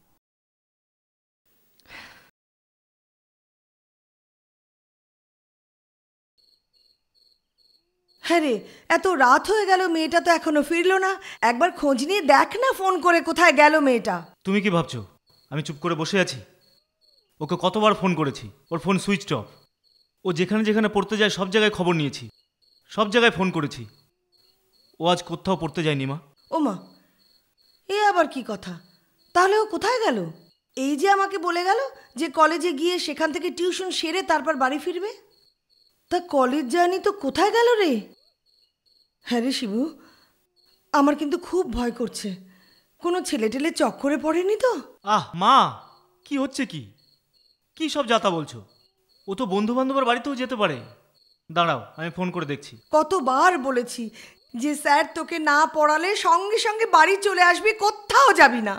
হ্যাঁ রে, এত রাত হয়ে গেল, মেয়েটা তো এখনো ফিরলো না। একবার খোঁজ নিয়ে দেখ না ফোন করে, কোথায় গেল মেয়েটা। তুমি কি ভাবছো আমি চুপ করে বসে আছি? ওকে কতবার ফোন করেছি, ওর ফোন সুইচড অফ। ও যেখানে যেখানে পড়তে যায় সব জায়গায় খবর নিয়েছি, সব জায়গায় ফোন করেছি। ও আজ কোথাও পড়তে যায়নি মা। ও মা, এ আবার কি কথা? তাহলে ও কোথায় গেল? এই যে আমাকে বলে গেল যে কলেজে গিয়ে সেখান থেকে টিউশন সেরে তারপর বাড়ি ফিরবে। তা কলেজ যায়নি তো কোথায় গেল রে? হ্যাঁ রে শিবু, আমার কিন্তু খুব ভয় করছে। কোনো ছেলে টেলে চক্করে পড়েনি তো? আহ মা, কি হচ্ছে কি? কি সব যাতা বলছো? ও তো বন্ধু বান্ধবের বাড়িতেও যেতে পারে। দাঁড়াও, আমি ফোন করে দেখছি। কতবার বলেছি যে স্যার তোকে না পড়ালে সঙ্গে সঙ্গে বাড়ি চলে আসবি, কোথাও যাবি না।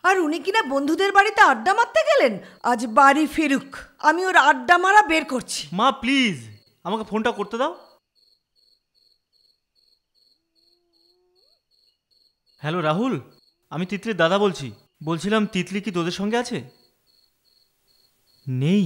আর উনি কিনা বন্ধুদের বাড়িতে আড্ডা মারতে গেলেন। আজ বাড়ি ফিরুক, আমি ওর আড্ডা মারা বের করছি। মা প্লিজ আমাকে ফোনটা করতে দাও। হ্যালো রাহুল, আমি তিতলির দাদা বলছি। বলছিলাম তিতলি কি তোদের সঙ্গে আছে? নেই?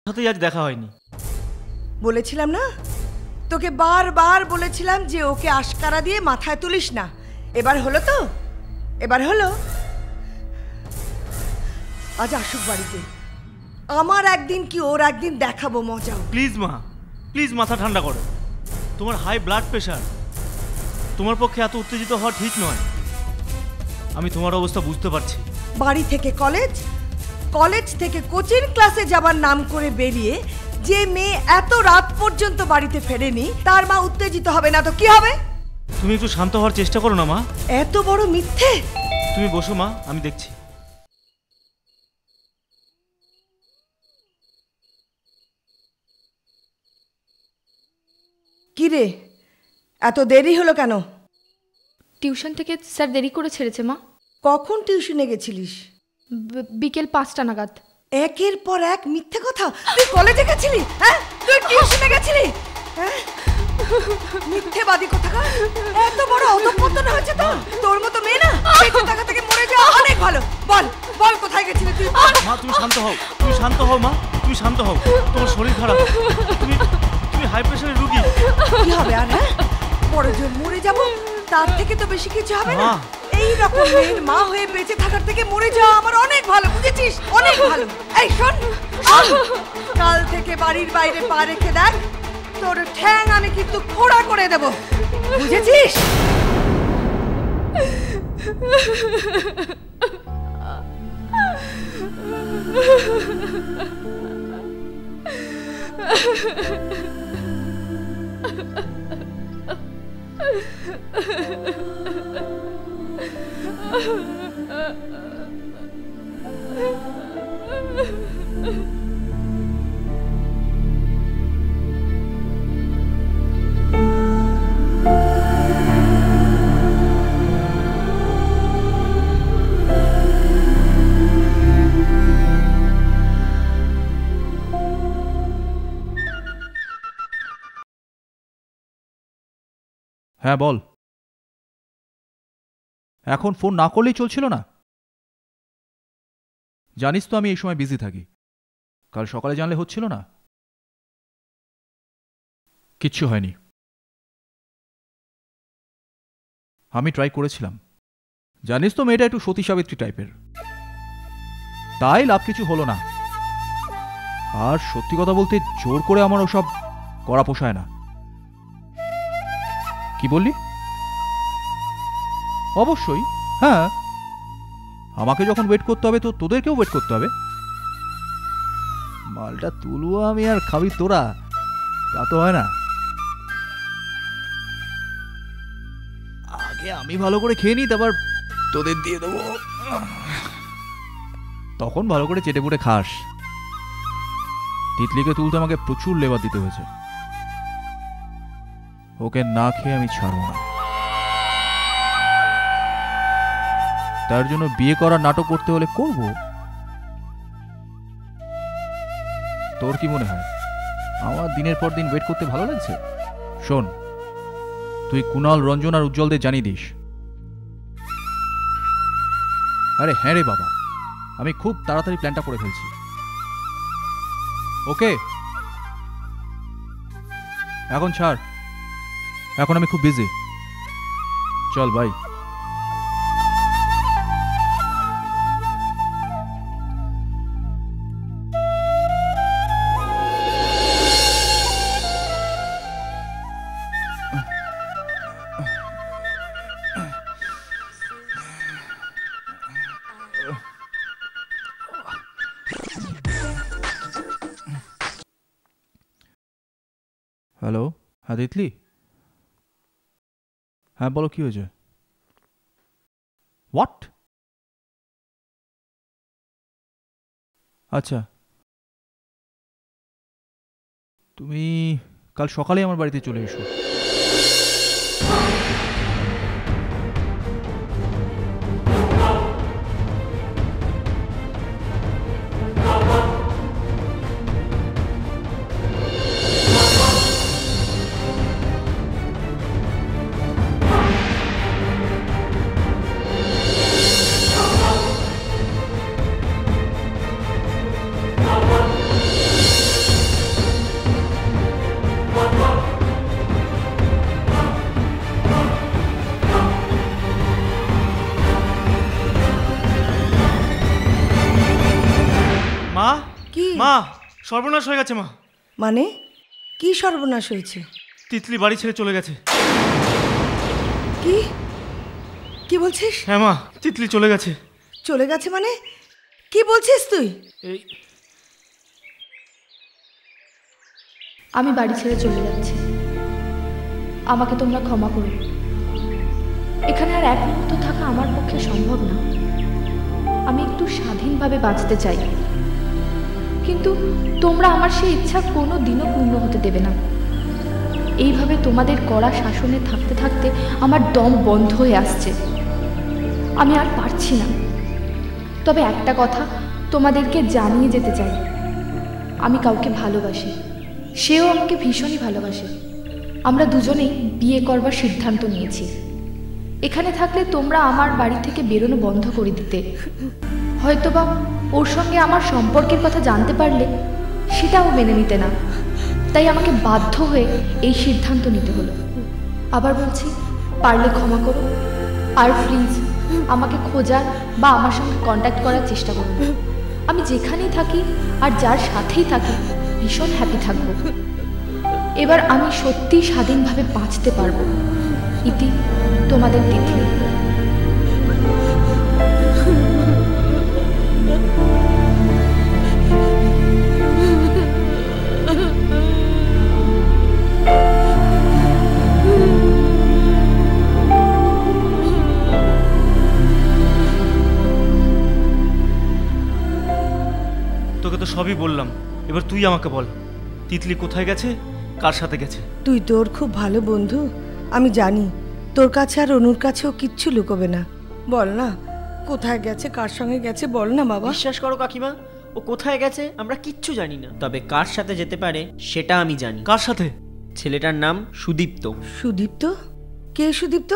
সাথে আজ দেখা হয়নি। বলেছিলাম না তোকে, বারবার বলেছিলাম যে ওকে আশকারা দিয়ে মাথায় তুলিস না। এবার হলো তো, এবার হলো। আজ আসুক বাড়িতে, আমার একদিন কি ওর একদিন দেখাবো মজা। প্লিজ মা, প্লিজ মাথা ঠান্ডা করো। তোমার হাই ব্লাড প্রেশার, তোমার পক্ষে এত উত্তেজিত হওয়া ঠিক নয়। আমি তোমার অবস্থা বুঝতে পারছি। বাড়ি থেকে কলেজ, কলেজ থেকে কোচিং ক্লাসে যাবার নাম করে বেরিয়ে যে মেয়ে এত রাত পর্যন্ত বাড়িতে ফেরেনি, তার মা উত্তেজিত হবে না তো কি হবে? তুমি একটু শান্ত হওয়ার চেষ্টা করো না মা। এত বড় মিথ্যে। তুমি বসো মা, আমি দেখছি। কি রে, এত দেরি হলো কেন? টিউশন থেকে স্যার দেরি করে ছেড়েছে মা। কখন টিউশনে গেছিলিস? বিকেল 5টা নাগাদ। একের পর এক মিথ্যে কথা। তুই কলেজে গেছিলি? হ্যাঁ, তুই টিউশনে গেছিলি? হ্যাঁ, মিথ্যেবাদী কোথাকার। এত বড় অধঃপতন হয়েছে তো। তোর মতো মেয়ে না বেঁচে থাকা থেকে মরে যাওয়া অনেক ভালো। বল বল কোথায় গেছিলি তুই? মা তুমি শান্ত হও, তুমি শান্ত হও মা, তুমি শান্ত হও। তোমার শরীর খারাপ, তুমি তুমি হাই প্রেশারের রোগী। কি হবে আর? হ্যাঁ, বড় জোর মরে যাব, তার থেকে তো বেশি কিছু হবে না। এই রকম মেয়ের মা হয়ে বেঁচে থাকার থেকে মরে যাওয়া আমার অনেক ভালো, বুঝেছিস? অনেক ভালো। এই শোন, কাল থেকে বাড়ির বাইরে পা রেখে দেখ, তোর ঠ্যাং আমি কিন্তু খোঁড়া করে দেব, বুঝেছিস? হ্যাঁ বল। এখন ফোন না করলেই চলছিল না? জানিস তো আমি এই সময় বিজি থাকি। কাল সকালে জানলে হচ্ছিল না? কিচ্ছু হয়নি, আমি ট্রাই করেছিলাম। জানিস তো মেয়েটা একটু সতী সাবিত্রী টাইপের, তাই লাভ কিছু হলো না। আর সত্যি কথা বলতে জোর করে আমার ওসব করা পোষায় না। কি বললি? অবশ্যই, হ্যাঁ। আমাকে যখন ওয়েট করতে হবে তো তোদেরকেও ওয়েট করতে হবে। মালটা তুলবো আমি আর খাবি তোরা, তা তো হয় না। আগে আমি ভালো করে খেয়ে নিই, তারপর তোদের দিয়ে দেবো, তখন ভালো করে চেটে পুটে খাস। তিতলিকে তুলতে আমাকে প্রচুর লেবার দিতে হয়েছে, ওকে না খেয়ে আমি ছাড়বো না। তার জন্য বিয়ে করার নাটক করতে হলে করব। তোর কি মনে হয় আমার দিনের পর দিন ওয়েট করতে ভালো লাগছে? শোন, তুই কুণাল, রঞ্জন আর উজ্জ্বলদের জানিয়ে দিস। আরে হ্যাঁ রে বাবা, আমি খুব তাড়াতাড়ি প্ল্যানটা করে ফেলছি। ওকে, এখন ছাড়, এখন আমি খুব বিজি। চল বাই। হ্যালো, হ্যাঁ তিতলি, হ্যাঁ বলো কি হয়েছে? হোয়াট? আচ্ছা, তুমি কাল সকালে আমার বাড়িতে চলে এসো। মা, সর্বনাশ হয়ে গেছে মা। মানে কি সর্বনাশ হয়েছে? তিতলি বাড়ি ছেড়ে চলে গেছে। কি কি বলছিস? হ্যাঁ মা, তিতলি চলে গেছে। চলে গেছে মানে কি বলছিস তুই? আমি বাড়ি ছেড়ে চলে যাচ্ছি, আমাকে তোমরা ক্ষমা করো। এখানে আর এক মুহূর্ত থাকা আমার পক্ষে সম্ভব না। আমি একটু স্বাধীনভাবে বাঁচতে চাই, কিন্তু তোমরা আমার সেই ইচ্ছা কোনো দিনও পূর্ণ হতে দেবে না। এইভাবে তোমাদের কড়া শাসনে থাকতে থাকতে আমার দম বন্ধ হয়ে আসছে, আমি আর পারছি না। তবে একটা কথা তোমাদেরকে জানিয়ে যেতে চাই, আমি কাউকে ভালোবাসি, সেও আমাকে ভীষণই ভালোবাসে। আমরা দুজনেই বিয়ে করবার সিদ্ধান্ত নিয়েছি। এখানে থাকলে তোমরা আমার বাড়ি থেকে বেরোনো বন্ধ করে দিতে, হয়তোবা ওর সঙ্গে আমার সম্পর্কের কথা জানতে পারলে সেটাও মেনে নিতে না। তাই আমাকে বাধ্য হয়ে এই সিদ্ধান্ত নিতে হলো। আবার বলছি, পারলে ক্ষমা করো, আর প্লিজ আমাকে খোঁজার বা আমার সঙ্গে কন্ট্যাক্ট করার চেষ্টা করুন। আমি যেখানেই থাকি আর যার সাথেই থাকি ভীষণ হ্যাপি থাকব। এবার আমি সত্যিই স্বাধীনভাবে বাঁচতে পারবো। ইতি, তোমাদের তিতলি। তোকে তো সবই বললাম, এবার তুই আমাকে বল তিতলি কোথায় গেছে, কার সাথে গেছে? তুই তোর খুব ভালো বন্ধু, আমি জানি তোর কাছে আর অনুর কাছেও কিচ্ছু লুকোবে না। বল না কোথায় গেছে, কার সঙ্গে গেছে, বল না বাবা। বিশ্বাস করো কাকিমা, ও কোথায় গেছে আমরা কিচ্ছু জানি না, তবে কার সাথে যেতে পারে সেটা আমি জানি। কার সাথে? ছেলেটার নাম সুদীপ্ত। সুদীপ্ত? কে সুদীপ্ত?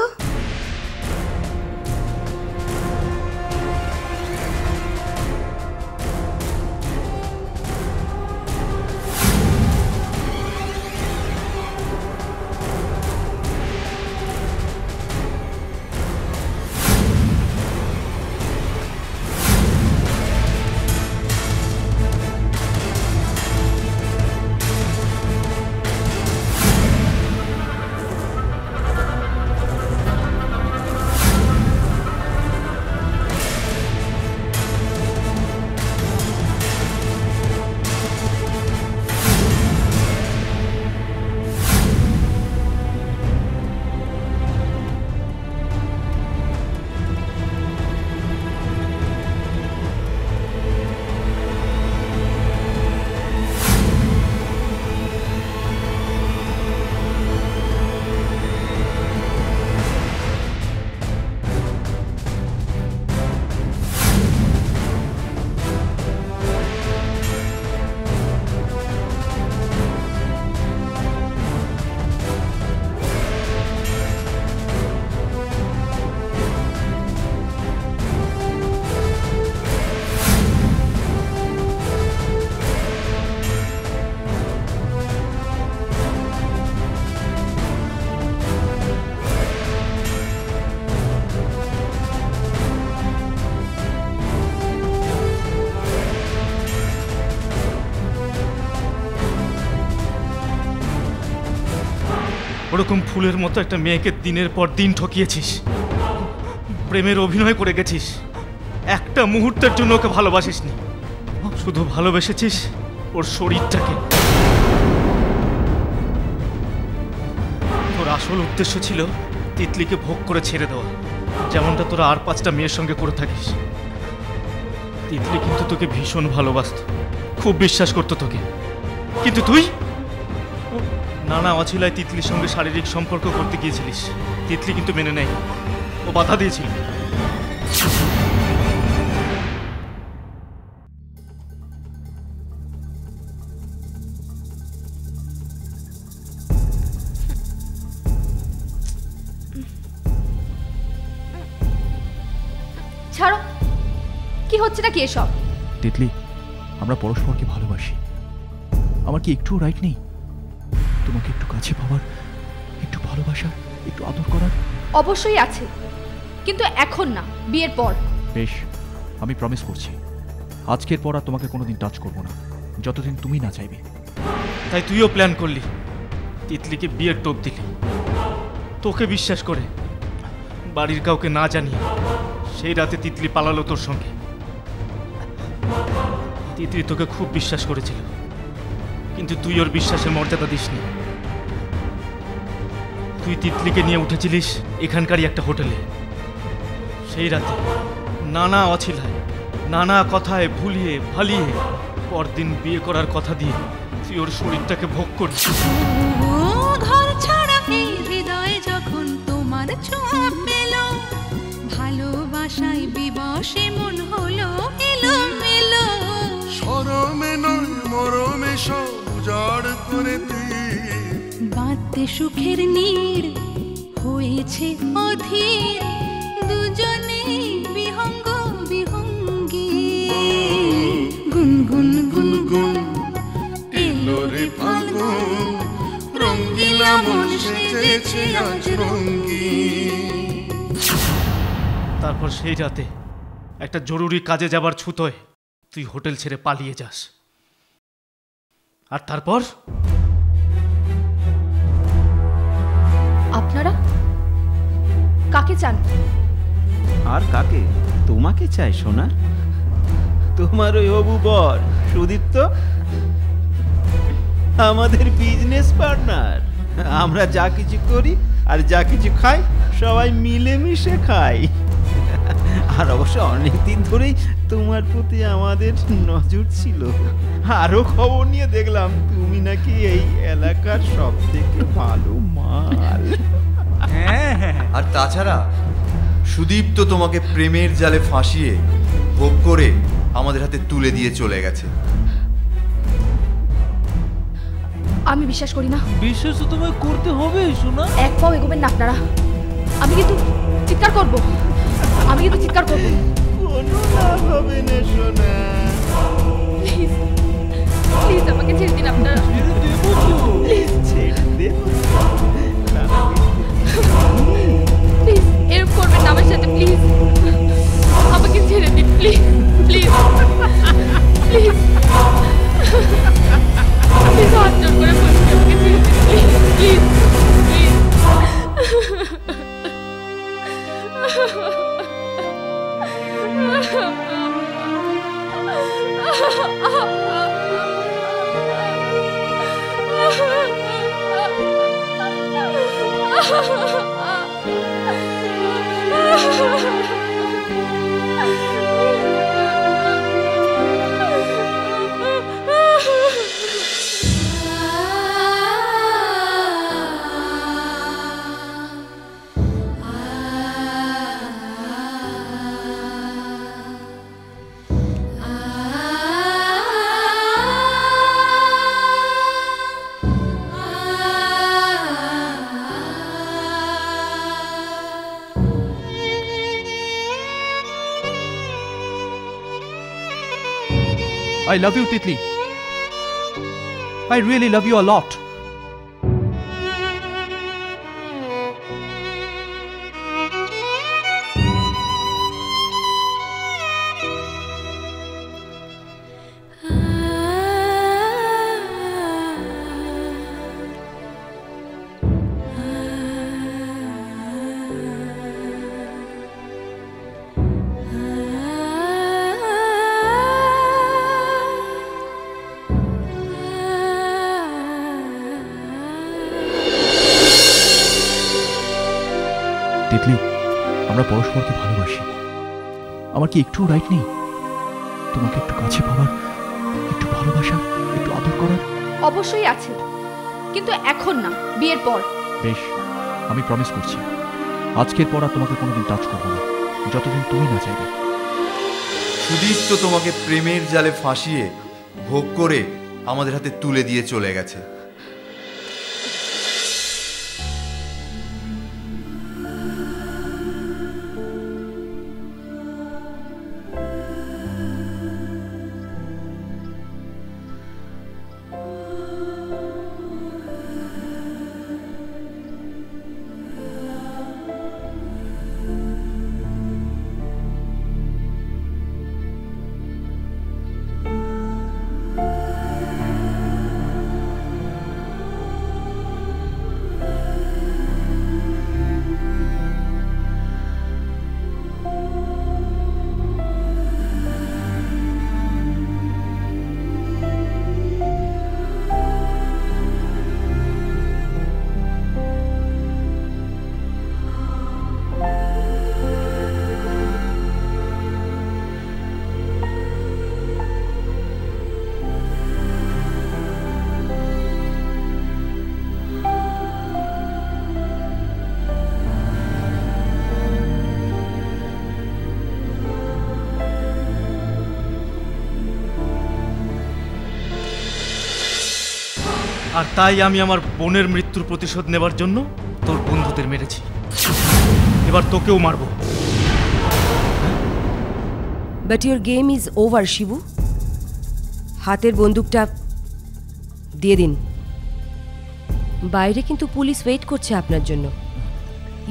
ওরকম ফুলের মতো একটা মেয়েকে দিনের পর দিন ঠকিয়েছিস, প্রেমের অভিনয় করে গেছিস, একটা মুহূর্তের জন্য ওকে ভালোবাসিসনি, শুধু ভালোবেসেছিস ওর শরীরটাকে। তোর আসল উদ্দেশ্য ছিল তিতলিকে ভোগ করে ছেড়ে দেওয়া, যেমনটা তোরা আর 5টা মেয়ের সঙ্গে করে থাকিস। তিতলি কিন্তু তোকে ভীষণ ভালোবাসত, খুব বিশ্বাস করতো তোকে, কিন্তু তুই নানা অছিলায় তিতলির সঙ্গে শারীরিক সম্পর্ক করতে গিয়েছিলিস। তিতলি কিন্তু মেনে নেয়, ও বাধা দিয়েছিল। ছাড়ো, কি হচ্ছে নাকি এসব? তিতলি, আমরা পরস্পরকে ভালোবাসি, আমার কি একটু রাইট নেই তোমাকে একটু কাছে পাওয়ার, একটু ভালোবাসার, একটু আদর করার? অবশ্যই আছে, কিন্তু এখন না, বিয়ের পর। বেশ, আমি প্রমিস করছি আজকের পর আর তোমাকে কোনোদিন টাচ করব না, যতদিন তুমি না চাইবে। তাই তুইও প্ল্যান করলি, তিতলিকে বিয়ের টোপ দিলি, তোকে বিশ্বাস করে বাড়ির কাউকে না জানিয়ে সেই রাতে তিতলি পালালো তোর সঙ্গে। তিতলি তোকে খুব বিশ্বাস করেছিল, কিন্তু তুই ওর বিশ্বাসের মর্যাদা দিসনি। তুই তিতলিকে নিয়ে উঠেছিলিস এখানকারই একটা হোটেলে। সেই রাতে নানা অছিলায়, নানা কথায় ভুলিয়ে ভালিয়ে পরদিন বিয়ে করার কথা দিয়ে তুই ওর শরীরটাকে ভোগ করছিস। ঘর ছাড়া এই হৃদয়ে যখন তোমার ছোঁয়া পেল, ভালোবাসায় বিবশে মন হলো এলোমেলো। শরমে নয় মরমে সব উজাড় করে বাঁধতে সুখের নীড় হয়েছে অধীর, দুজনে বিহঙ্গ বিহঙ্গী। গুনগুন গুনগুন এলো রে ফাল্গুন, রঙ্গিলা মন সেজেছে আজ রঙ্গিন। তারপর সেই রাতে একটা জরুরি কাজে যাবার ছুতোয় তুই হোটেল ছেড়ে পালিয়ে যাস। আর তারপর আপনারা কাকে চান? আর কাকে? তোমাকে চাই সোনা। তোমার ওই হবু বর সুদীপ্ত আমাদের বিজনেস পার্টনার। আমরা যা কিছু করি আর যা কিছু খাই সবাই মিলেমিশে খাই। আর অবশ্য অনেকদিন ধরেই তোমার প্রতি আমাদের নজর ছিল। আরো খবর নিয়ে দেখলাম তুমি নাকি এই এলাকার সব থেকে ভালো মাল। আর তাছাড়া সুদীপ তো তোমাকে প্রেমের জালে ফাঁসিয়ে ভোগ করে আমাদের হাতে তুলে দিয়ে চলে গেছে। আমি বিশ্বাস করি না। বিশ্বাস তো তোমায় করতে হবে সোনা। এক পাও এগোবেন না আপনারা। আমি কিন্তু চিৎকার করব। আমি কিন্তু চিৎকার করব। কোনো লাভ হবে না সোনা। প্লিজ প্লিজ আমাকে ছেড়ে দিন আপনারা। ছেড়ে দেবো তো। প্লিজ ছেড়ে দেবো। প্লিজ এরকম করবেন না আমার সাথে। প্লিজ আমাকে ছেড়ে দিন। প্লিজ প্লিজ প্লিজ প্লিজ হাত জোর করে বলছি আমাকে ছেড়ে দিন। Please please please. I love you, Titli. I really love you a lot. Titli, আমরা পরস্পরকে ভালোবাসি। আমার কি একটু রাইট নেই তোমাকে একটু কাছে পাওয়ার, একটু ভালোবাসার, একটু আদর করার? অবশ্যই আছে, কিন্তু এখন না, বিয়ের পর। বেশ, আমি প্রমিস করছি আজকের পর আর তোমাকে কোনোদিন টাচ করবো না, যতদিন তুমি না চাইবে। সুদীপ তো তোমাকে প্রেমের জালে ফাঁসিয়ে ভোগ করে আমাদের হাতে তুলে দিয়ে চলে গেছে। আর তাই আমি আমার বোনের মৃত্যুর প্রতিশোধ নেবার জন্য তোর বন্ধুদের মেরেছি, এবার তোকেও মারব। But your game is over Shibu. হাতের বন্দুকটা দিয়ে দিন। বাইরে কিন্তু পুলিশ ওয়েট করছে আপনার জন্য।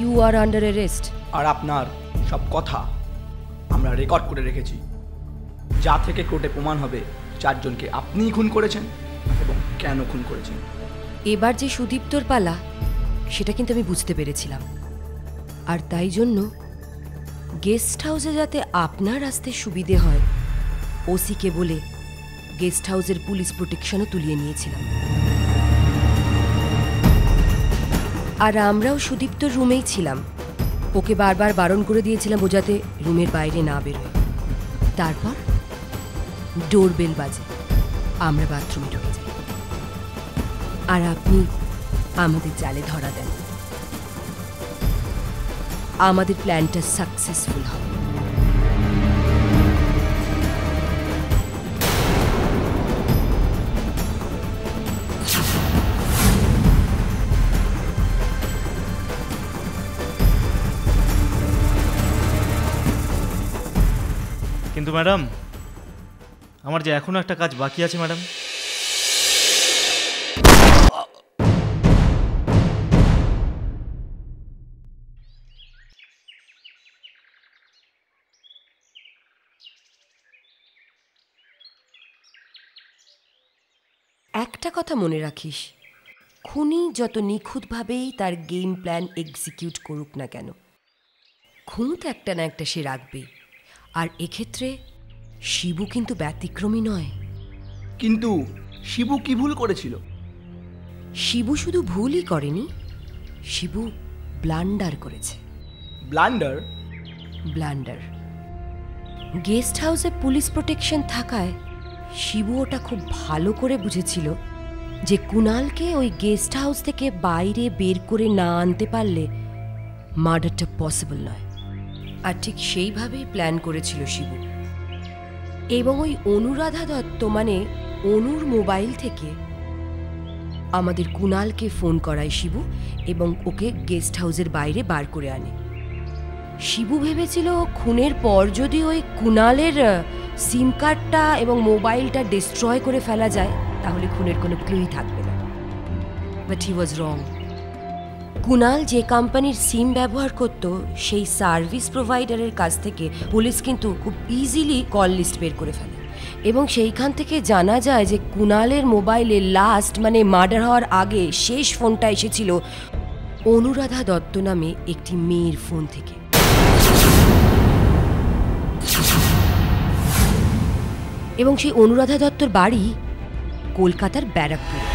You are under arrest. আর আপনার সব কথা আমরা রেকর্ড করে রেখেছি, যা থেকে কোর্টে প্রমাণ হবে 4 জনকে আপনিই খুন করেছেন এবং কেন খুন করেছেন। এবার যে সুদীপ্তর পালা সেটা কিন্তু আমি বুঝতে পেরেছিলাম, আর তাই জন্য গেস্ট হাউসে যাতে আপনার আসতে সুবিধে হয় ওসিকে বলে গেস্ট হাউসের পুলিশ প্রোটেকশনও তুলিয়ে নিয়েছিলাম। আর আমরাও সুদীপ্তর রুমেই ছিলাম, ওকে বারবার বারণ করে দিয়েছিলাম ও যাতে রুমের বাইরে না বেরোয়। তারপর ডোরবেল বাজে, আমরা বাথরুমে ঢুকে যাই, আর আপনি আমাদের জালে ধরা দেন। আমাদের প্ল্যানটা সাকসেসফুল হবে। কিন্তু ম্যাডাম, আমার যে এখনো একটা কাজ বাকি আছে ম্যাডাম। একটা কথা মনে রাখিস, খুনি যত নিখুঁতভাবেই তার গেম প্ল্যান এক্সিকিউট করুক না কেন, খুন তো একটা না একটা সে রাখবেই। আর এক্ষেত্রে শিবু কিন্তু ব্যতিক্রমী নয়। কিন্তু শিবু কি ভুল করেছিল? শিবু শুধু ভুলই করেনি, শিবু ব্লান্ডার করেছে। ব্লান্ডার? ব্লান্ডার। গেস্ট হাউসে পুলিশ প্রোটেকশন থাকায় শিবু ওটা খুব ভালো করে বুঝেছিল যে কুণালকে ওই গেস্ট হাউস থেকে বাইরে বের করে না আনতে পারলে মার্ডারটা পসিবল নয়। আর ঠিক সেইভাবেই প্ল্যান করেছিল শিবু। এবং ওই অনুরাধা দত্ত মানে অনুর মোবাইল থেকে আমাদের কুণালকে ফোন করায় শিবু এবং ওকে গেস্ট হাউসের বাইরে বার করে আনে। শিবু ভেবেছিল খুনের পর যদি ওই কুণালের সিম কার্ডটা এবং মোবাইলটা ডিস্ট্রয় করে ফেলা যায় তাহলে খুনের কোনো ক্লুই থাকবে না। বাট হি ওয়াজ রং। কুণাল যে কোম্পানির সিম ব্যবহার করত সেই সার্ভিস প্রোভাইডারের কাছ থেকে পুলিশ কিন্তু খুব ইজিলি কল লিস্ট বের করে ফেলে এবং সেইখান থেকে জানা যায় যে কুণালের মোবাইলে লাস্ট মানে মার্ডার হওয়ার আগে শেষ ফোনটা এসেছিল অনুরাধা দত্ত নামে একটি মেয়ের ফোন থেকে। এবং সেই অনুরাধা দত্তর বাড়ি কলকাতার ব্যারাকপুরে।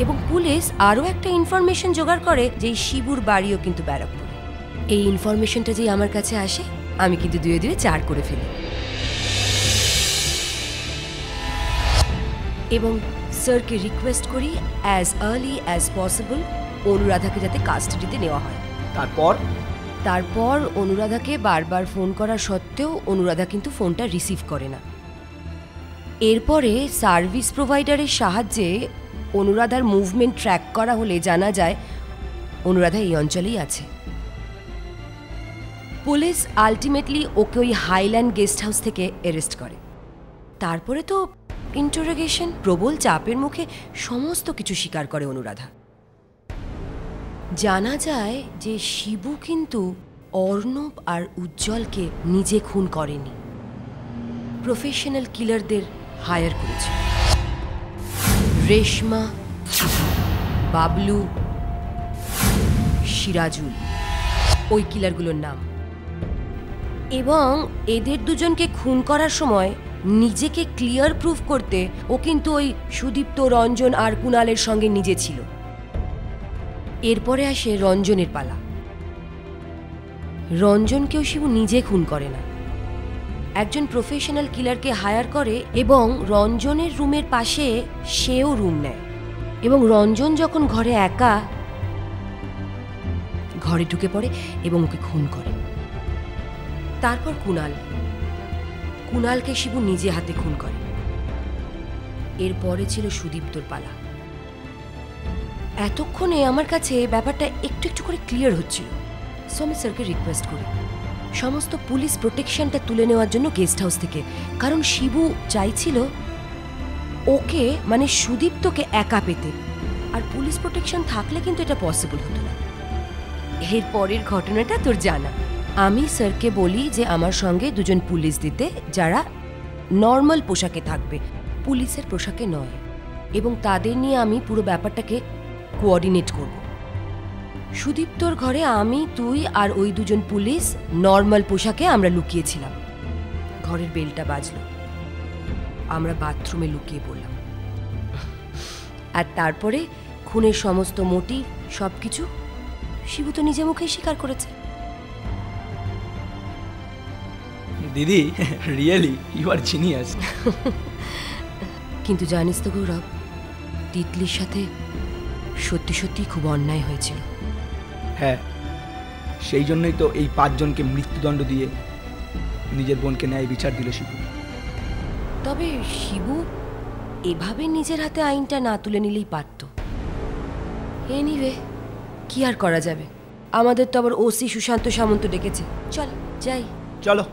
এবং পুলিশ আরও একটা ইনফরমেশন জোগাড় করে যে শিবুর বাড়িও কিন্তু ব্যারাকপুরে। এই ইনফরমেশনটা যেই আমার কাছে আসে আমি কিন্তু 2 2 4 করে ফেলি এবং স্যারকে রিকোয়েস্ট করি অ্যাজ আর্লি অ্যাজ পসিবল অনুরাধাকে যাতে কাস্টাডিতে নেওয়া হয়। তারপর অনুরাধাকে বারবার ফোন করা সত্ত্বেও অনুরাধা কিন্তু ফোনটা রিসিভ করে না। এরপরে সার্ভিস প্রোভাইডারের সাহায্যে অনুরাধার মুভমেন্ট ট্র্যাক করা হলে জানা যায় অনুরাধা এই অঞ্চলেই আছে। পুলিশ আলটিমেটলি ওকে ওই হাইল্যান্ড গেস্ট হাউস থেকে অ্যারেস্ট করে। তারপরে তো ইন্টারোগেশন, প্রবল চাপের মুখে সমস্ত কিছু স্বীকার করে অনুরাধা। জানা যায় যে শিবু কিন্তু অর্ণব আর উজ্জ্বলকে নিজে খুন করেনি, প্রফেশনাল কিলারদের হায়ার করেছে। রেশমা, বাবলু, সিরাজুল ওই কিলারগুলোর নাম। এবং এদের দুজনকে খুন করার সময় নিজেকে ক্লিয়ার প্রুফ করতে ও কিন্তু ওই সুদীপ্ত, রঞ্জন আর কুণালের সঙ্গে নিজে ছিল। এরপরে আসে রঞ্জনের পালা। রঞ্জনকেও শিবু নিজে খুন করে না, একজন প্রফেশনাল কিলারকে হায়ার করে এবং রঞ্জনের রুমের পাশে সেও রুম নেয়। এবং রঞ্জন যখন ঘরে একা, ঘরে ঢুকে পড়ে এবং ওকে খুন করে। তারপর কুণালকে শিবু নিজে হাতে খুন করে। এরপরে ছিল সুদীপ্তর পালা। এতক্ষণে আমার কাছে ব্যাপারটা একটু একটু করে ক্লিয়ার হচ্ছিল। সো আমি স্যারকে রিকোয়েস্ট করি সমস্ত পুলিশ প্রোটেকশনটা তুলে নেওয়ার জন্য গেস্ট হাউস থেকে, কারণ শিবু চাইছিল ওকে মানে সুদীপ্তকে একা পেতে। আর পুলিশ প্রোটেকশন থাকলে কিন্তু এটা পসিবল হতো না। এর পরের ঘটনাটা তোর জানা। আমি স্যারকে বলি যে আমার সঙ্গে দুজন পুলিশ দিতে, যারা নর্মাল পোশাকে থাকবে, পুলিশের পোশাকে নয়, এবং তাদের নিয়ে আমি পুরো ব্যাপারটাকে কোঅর্ডিনেট করব। সুদীপ্তর ঘরে আমি, তুই আর ওই দুজন পুলিশ নর্মাল পোশাকে আমরা লুকিয়েছিলাম। ঘরের বেলটা বাজলো, আমরা বাথরুমে লুকিয়ে পড়লাম, আর তারপরে খুনের সমস্ত মোটিভ সবকিছু শিবু তো নিজে মুখেই স্বীকার করেছে। দিদি, রিয়েলি ইউ আর জিনিয়াস। কিন্তু জানিস তো গৌরব, তিতলির সাথে সত্যি সত্যি খুব অন্যায় হয়েছিল। হ্যাঁ, সেই জন্যই তো এই 5 জনকে মৃত্যুদণ্ড দিয়ে নিজের বোনকে ন্যায় বিচার দিল শিবু। তবে শিবু এভাবে নিজের হাতে আইনটা না তুলে নিলেই পারত। এনিওয়ে, কি আর করা যাবে, আমাদের তো আবার ওসি সুশান্ত সামন্ত ডেকেছে। চল যাই। চলো।